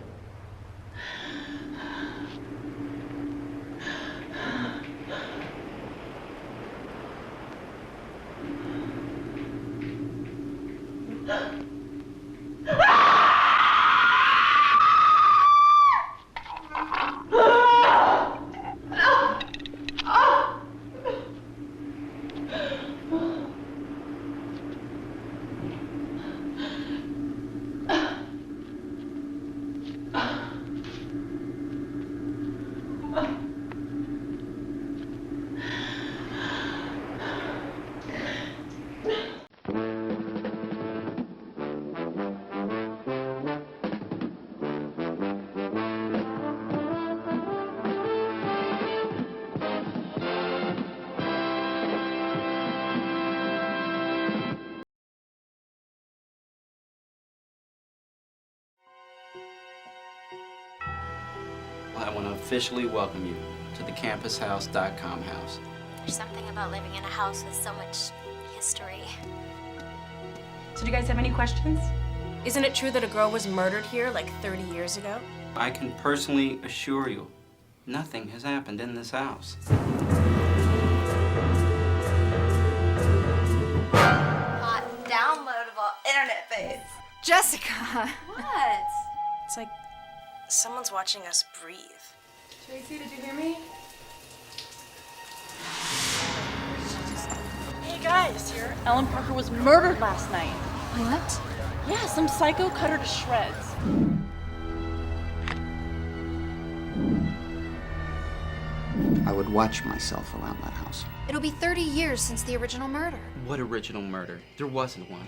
Speaker 4: want to officially welcome you to the campushouse.com house.
Speaker 17: There's something about living in a house with so much history.
Speaker 8: So do you guys have any questions?
Speaker 11: Isn't it true that a girl was murdered here like 30 years ago?
Speaker 4: I can personally assure you, nothing has happened in this house.
Speaker 16: Hot, downloadable internet babes. Jessica! What?
Speaker 11: It's like someone's watching us breathe.
Speaker 8: Tracy, did you hear me?
Speaker 11: Hey guys, here. Ellen Parker was murdered last night.
Speaker 8: What?
Speaker 11: Yeah, some psycho cut her to shreds.
Speaker 14: I would watch myself around that house.
Speaker 25: It'll be 30 years since the original murder.
Speaker 4: What original murder? There wasn't one.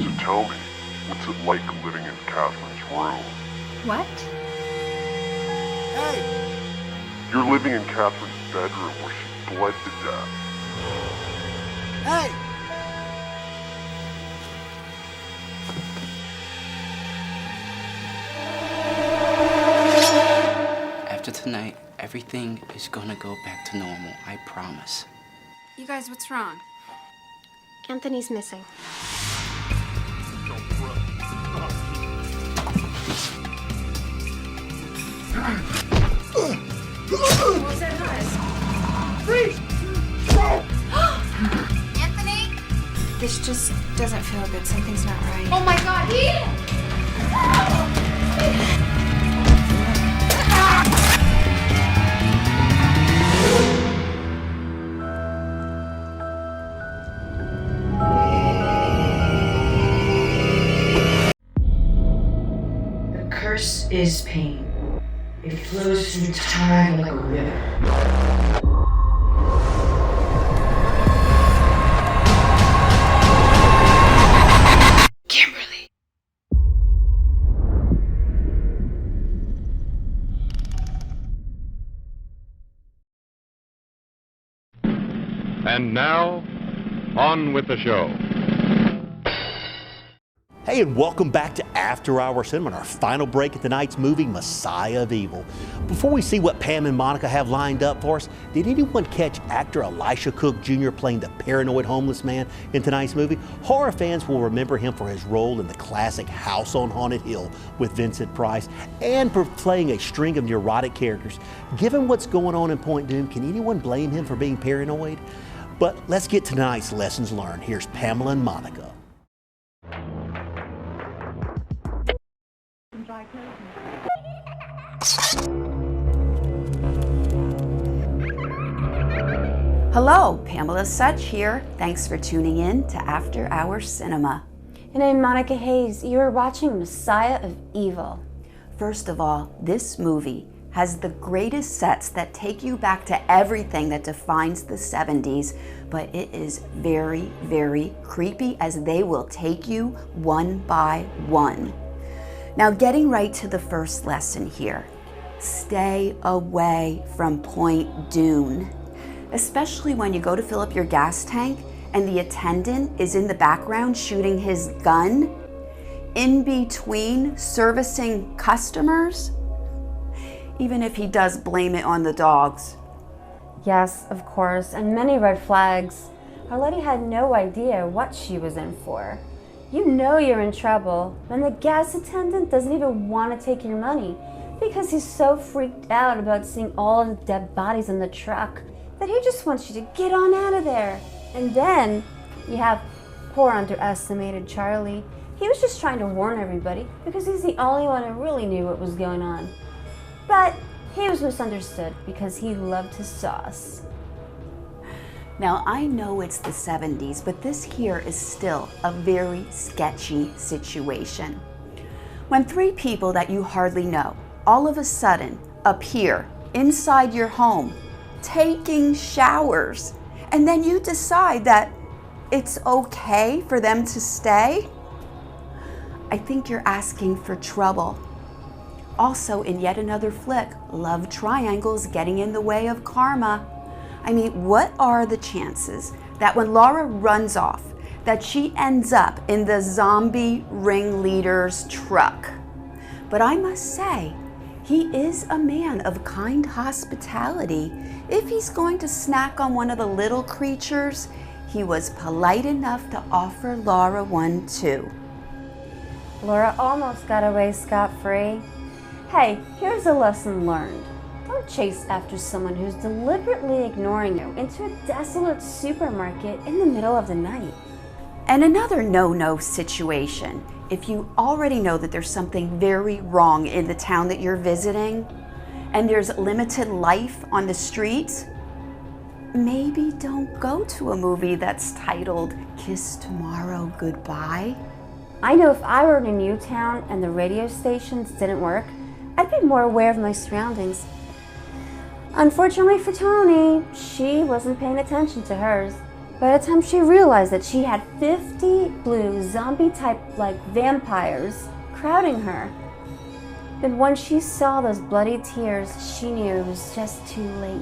Speaker 26: So tell me, what's it like living in Catherine's world?
Speaker 25: What?
Speaker 26: Hey! You're living in Catherine's bedroom where she bled to death.
Speaker 14: Hey!
Speaker 4: After tonight, everything is gonna go back to normal, I promise.
Speaker 25: You guys, what's wrong?
Speaker 17: Anthony's missing.
Speaker 25: What was that noise? Freeze! Anthony? This just doesn't feel good. Something's not right. Oh my god,
Speaker 27: The curse is pain. It flows through time like a river.
Speaker 25: Kimberly.
Speaker 24: And now, on with the show.
Speaker 28: Hey, and welcome back to After Hour Cinema, our final break at tonight's movie, Messiah of Evil. Before we see what Pam and Monica have lined up for us, did anyone catch actor Elisha Cook Jr. playing the paranoid homeless man in tonight's movie? Horror fans will remember him for his role in the classic House on Haunted Hill with Vincent Price and for playing a string of neurotic characters. Given what's going on in Point Doom, can anyone blame him for being paranoid? But let's get to tonight's lessons learned. Here's Pamela and Monica.
Speaker 16: Hello, Pamela Such here. Thanks for tuning in to After Hour Cinema.
Speaker 17: And I'm Monica Hayes. You're watching Messiah of Evil.
Speaker 16: First of all, this movie has the greatest sets that take you back to everything that defines the 70s, but it is very, very creepy as they will take you one by one. Now, getting right to the first lesson here. Stay away from Point Doom. Especially when you go to fill up your gas tank and the attendant is in the background shooting his gun in between servicing customers, even if he does blame it on the dogs.
Speaker 17: Yes, of course, and many red flags. Our lady had no idea what she was in for. You know you're in trouble when the gas attendant doesn't even want to take your money because he's so freaked out about seeing all the dead bodies in the truck that he just wants you to get on out of there. And then you have poor underestimated Charlie. He was just trying to warn everybody because he's the only one who really knew what was going on. But he was misunderstood because he loved his sauce.
Speaker 16: Now, I know it's the 70s, but this here is still a very sketchy situation. When three people that you hardly know all of a sudden appear inside your home, taking showers, and then you decide that it's okay for them to stay, I think you're asking for trouble. Also, in yet another flick, love triangles getting in the way of karma. I mean, what are the chances that when Laura runs off, that she ends up in the zombie ringleader's truck. But I must say, he is a man of kind hospitality. If he's going to snack on one of the little creatures, he was polite enough to offer Laura one too.
Speaker 17: Laura almost got away scot-free. Hey, here's a lesson learned. Don't chase after someone who's deliberately ignoring you into a desolate supermarket in the middle of the night.
Speaker 16: And another no-no situation, if you already know that there's something very wrong in the town that you're visiting, and there's limited life on the streets, maybe don't go to a movie that's titled Kiss Tomorrow Goodbye.
Speaker 17: I know if I were in a new town and the radio stations didn't work, I'd be more aware of my surroundings. Unfortunately for Tony, she wasn't paying attention to hers. By the time she realized that she had 50 blue zombie-type like vampires crowding her, then once she saw those bloody tears, she knew it was just too late.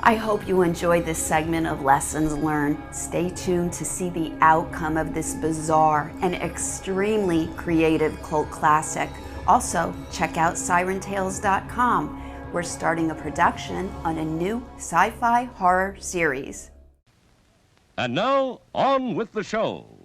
Speaker 16: I hope you enjoyed this segment of Lessons Learned. Stay tuned to see the outcome of this bizarre and extremely creative cult classic. Also, check out SirenTales.com. We're starting a production on a new sci-fi horror series.
Speaker 24: And now, on with the show.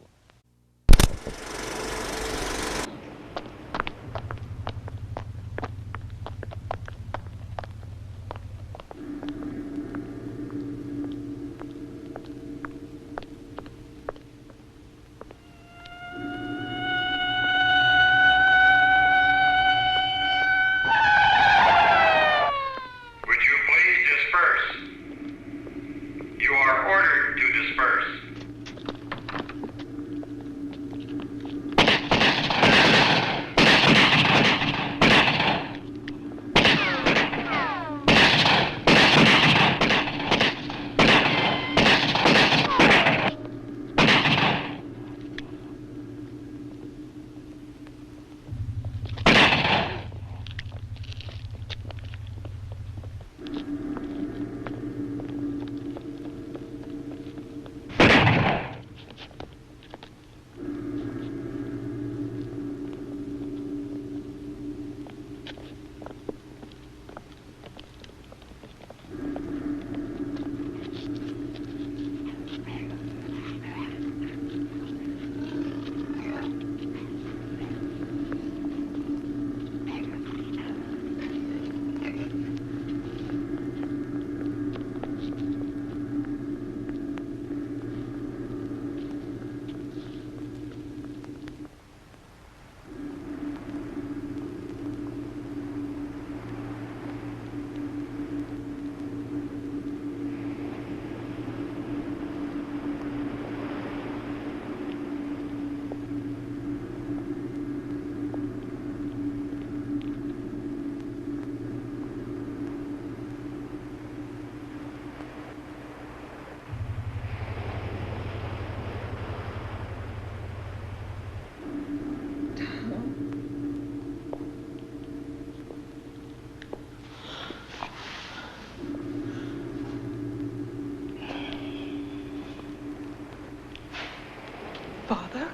Speaker 6: Father?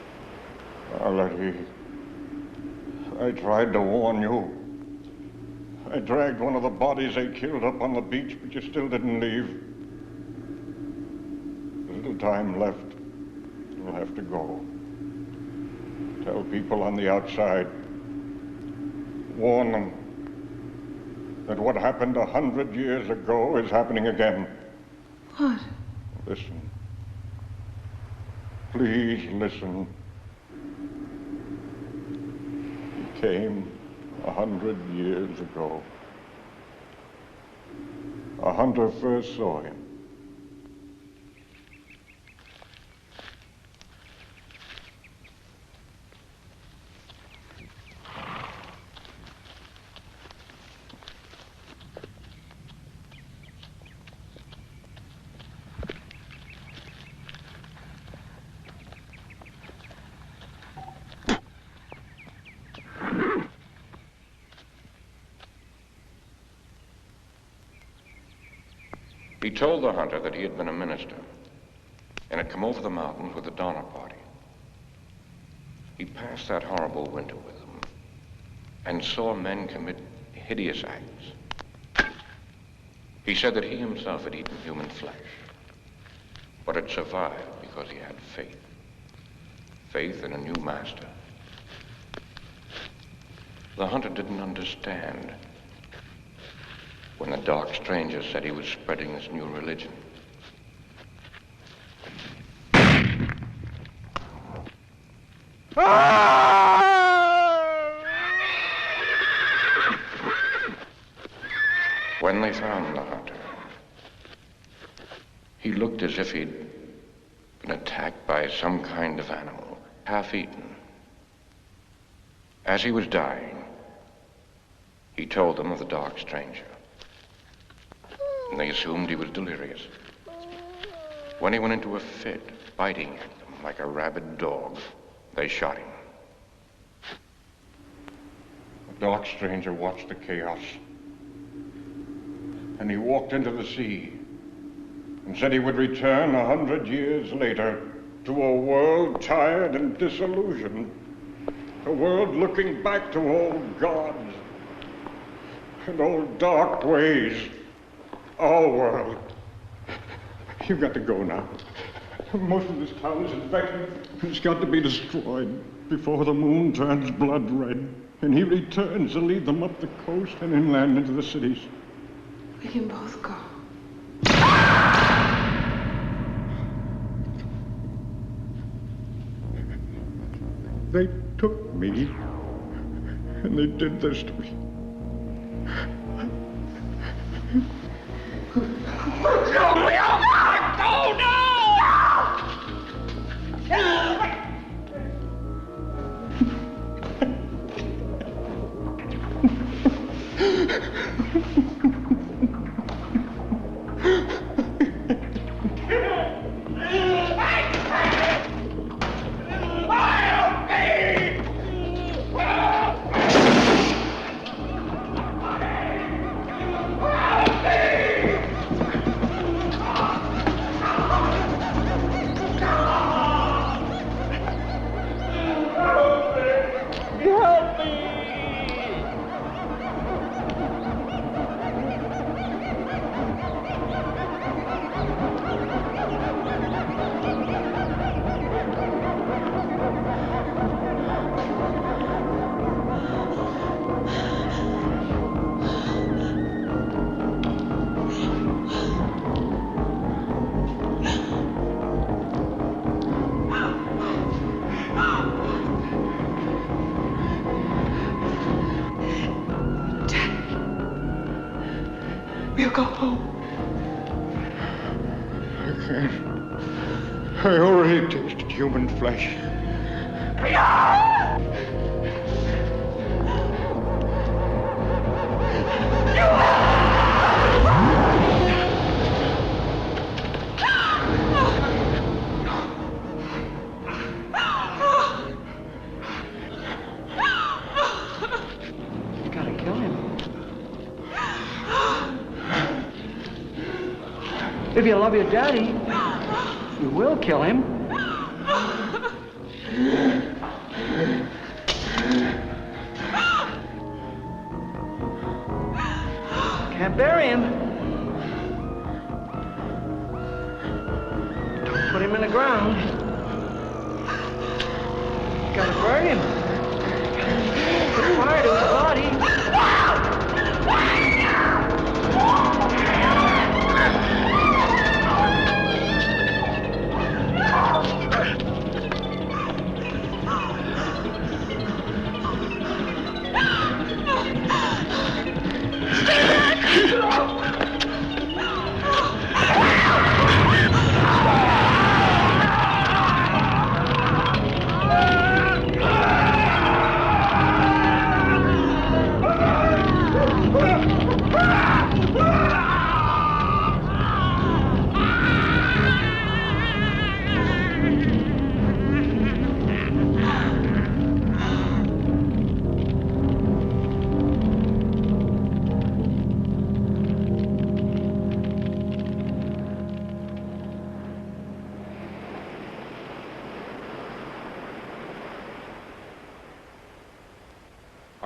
Speaker 6: Valerie, I tried to warn you. I dragged one of the bodies they killed up on the beach, but you still didn't leave. There's little time left. You'll have to go. Tell people on the outside. Warn them that what happened 100 years ago is happening again.
Speaker 8: What?
Speaker 6: Listen. Please listen. He came 100 years ago. A hunter first saw him. He told the hunter that he had been a minister. and had come over the mountains with the Donner Party. He passed that horrible winter with them and saw men commit hideous acts. He said that he himself had eaten human flesh, but had survived because he had faith. Faith in a new master. The hunter didn't understand when the dark stranger said he was spreading this new religion. When they found the hunter, he looked as if he'd been attacked by some kind of animal, half-eaten. As he was dying, he told them of the dark stranger, and they assumed he was delirious. When he went into a fit, biting at them like a rabid dog, they shot him. The dark stranger watched the chaos, and he walked into the sea and said he would return 100 years later to a world tired and disillusioned, a world looking back to old gods and old dark ways. Our world. You've got to go now. Most of this town is infected. It's got to be destroyed before the moon turns blood red and he returns to lead them up the coast and inland into the cities.
Speaker 25: We can both go.
Speaker 6: They took me, and they did this to me.
Speaker 25: We'll go home.
Speaker 6: I can't. I already tasted human flesh.
Speaker 2: You gotta kill him. If you love your daddy, you will kill him. Can't bury him. Don't put him in the ground. You gotta burn him. Put fire to his body.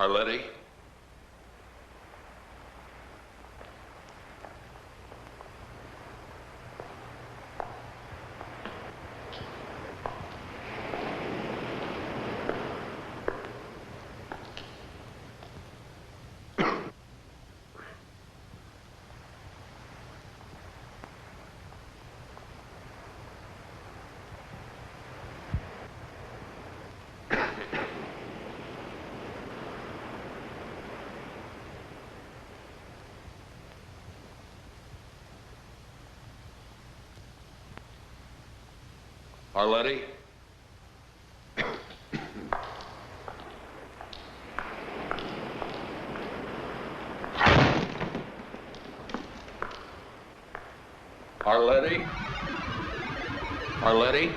Speaker 10: Arletty? Arletty? Arletty? Arletty?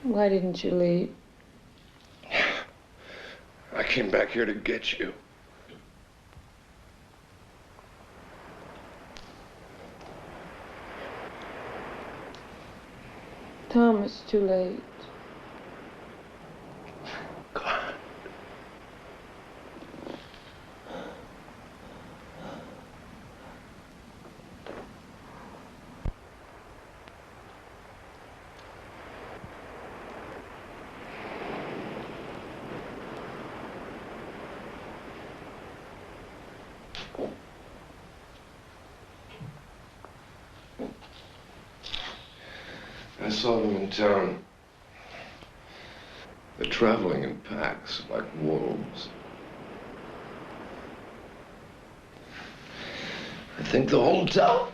Speaker 2: Why didn't you leave?
Speaker 10: I came back here to get you.
Speaker 2: Tom, it's too late.
Speaker 10: I saw them in town. They're traveling in packs like wolves. I think the whole town.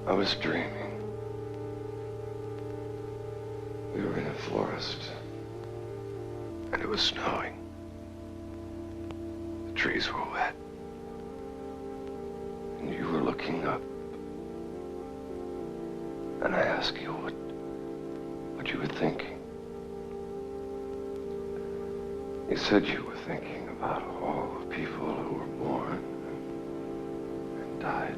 Speaker 10: I was dreaming. We were in a forest, and it was snowing. The trees were wet, and you were looking up. And I asked you what you were thinking. You said you were thinking about all the people who were born and died,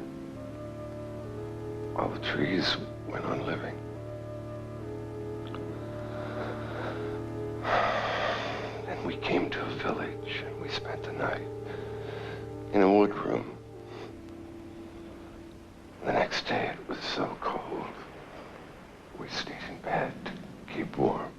Speaker 10: while the trees went on living. And we came to a village, and we spent the night in a wood room. The next day, it was so cold, we stayed in bed to keep warm.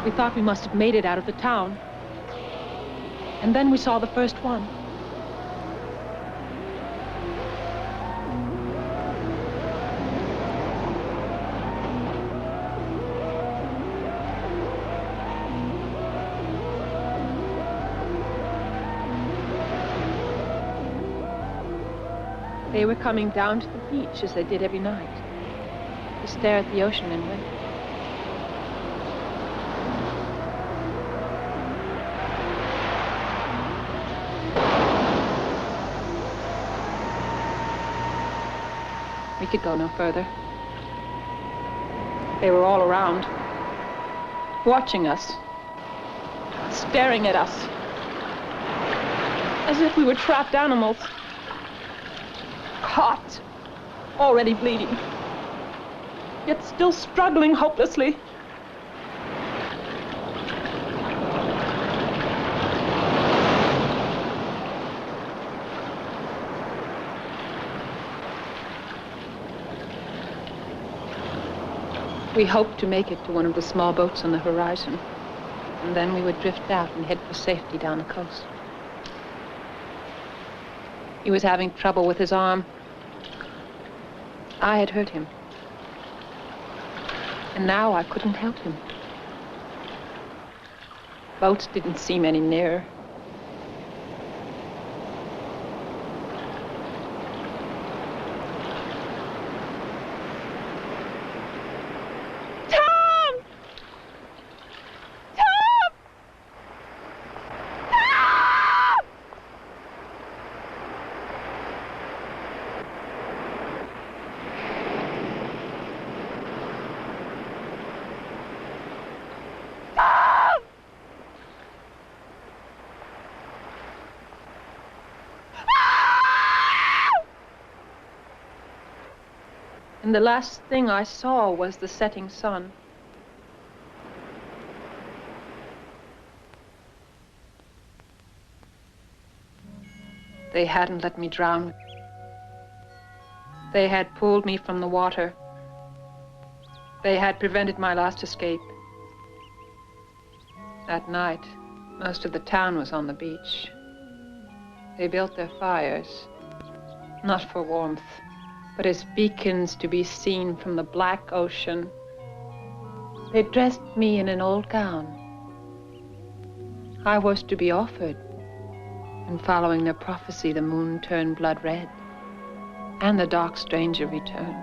Speaker 5: We thought we must have made it out of the town. And then we saw the first one. They were coming down to the beach as they did every night, to stare at the ocean and wait. We could go no further. They were all around, watching us, staring at us, as if we were trapped animals. Caught, already bleeding, yet still struggling hopelessly. We hoped to make it to one of the small boats on the horizon, and then we would drift out and head for safety down the coast. He was having trouble with his arm. I had hurt him. And now I couldn't help him. Boats didn't seem any nearer. And the last thing I saw was the setting sun. They hadn't let me drown. They had pulled me from the water. They had prevented my last escape. That night, most of the town was on the beach. They built their fires, not for warmth, but as beacons to be seen from the black ocean. They dressed me in an old gown. I was to be offered, and following their prophecy, the moon turned blood red, and the dark stranger returned.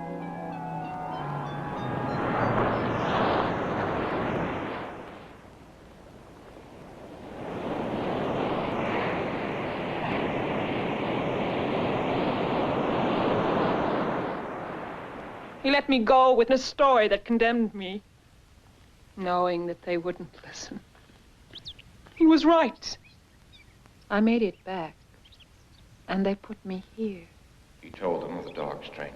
Speaker 5: He let me go with a story that condemned me, knowing that they wouldn't listen. He was right. I made it back, and they put me here.
Speaker 6: He told them of the dark stranger,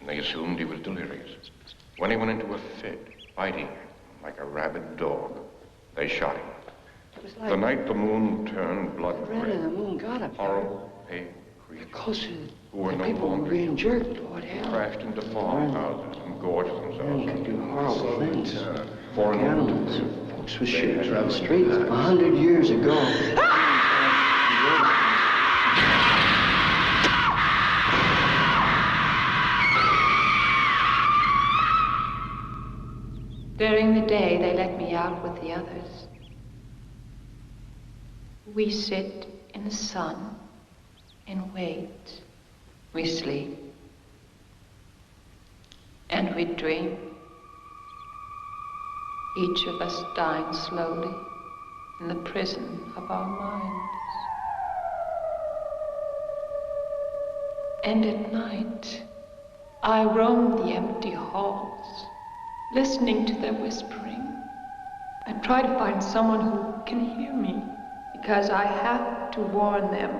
Speaker 6: and they assumed he was delirious. When he went into a fit, fighting like a rabid dog, they shot him.
Speaker 12: Like
Speaker 6: the night the moon turned blood red,
Speaker 12: and the moon got up there.
Speaker 6: horrible, pale creatures
Speaker 12: Closer,
Speaker 6: who were
Speaker 12: the
Speaker 6: no
Speaker 12: people were
Speaker 6: longer
Speaker 12: being jerked. Lord,
Speaker 6: crashed into farmhouses and gorged themselves.
Speaker 12: Could do horrible things.
Speaker 6: For an
Speaker 12: Animals, folks with shoes around the streets 100 years ago.
Speaker 5: During the day, they let me out with the others. We sit in the sun and wait. We sleep. And we dream. Each of us dying slowly in the prison of our minds. And at night, I roam the empty halls, listening to their whispering. I try to find someone who can hear me, because I have to warn them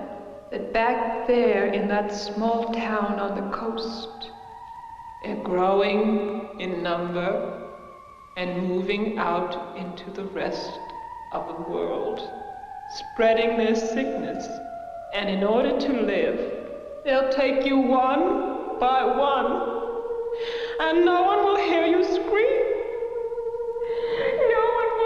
Speaker 5: that back there in that small town on the coast, they're growing in number and moving out into the rest of the world, spreading their sickness. And in order to live, they'll take you one by one, and no one will hear you scream. No one will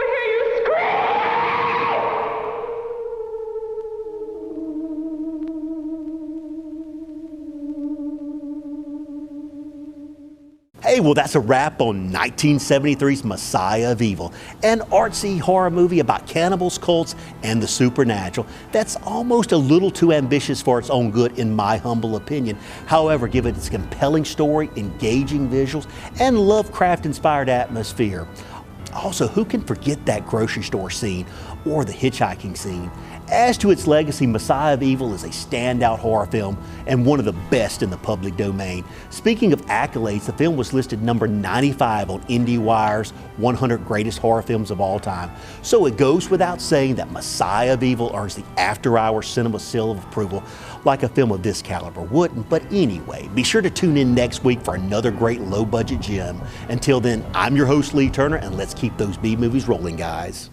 Speaker 28: Hey, well, that's a wrap on 1973's Messiah of Evil, an artsy horror movie about cannibals, cults, and the supernatural. That's almost a little too ambitious for its own good, in my humble opinion. However, given its compelling story, engaging visuals, and Lovecraft-inspired atmosphere. Also, who can forget that grocery store scene or the hitchhiking scene? As to its legacy, Messiah of Evil is a standout horror film and one of the best in the public domain. Speaking of accolades, the film was listed number 95 on IndieWire's 100 Greatest Horror Films of All Time. So it goes without saying that Messiah of Evil earns the after-hour cinema seal of approval, like a film of this caliber wouldn't. But anyway, be sure to tune in next week for another great low-budget gem. Until then, I'm your host, Lee Turner, and let's keep those B movies rolling, guys.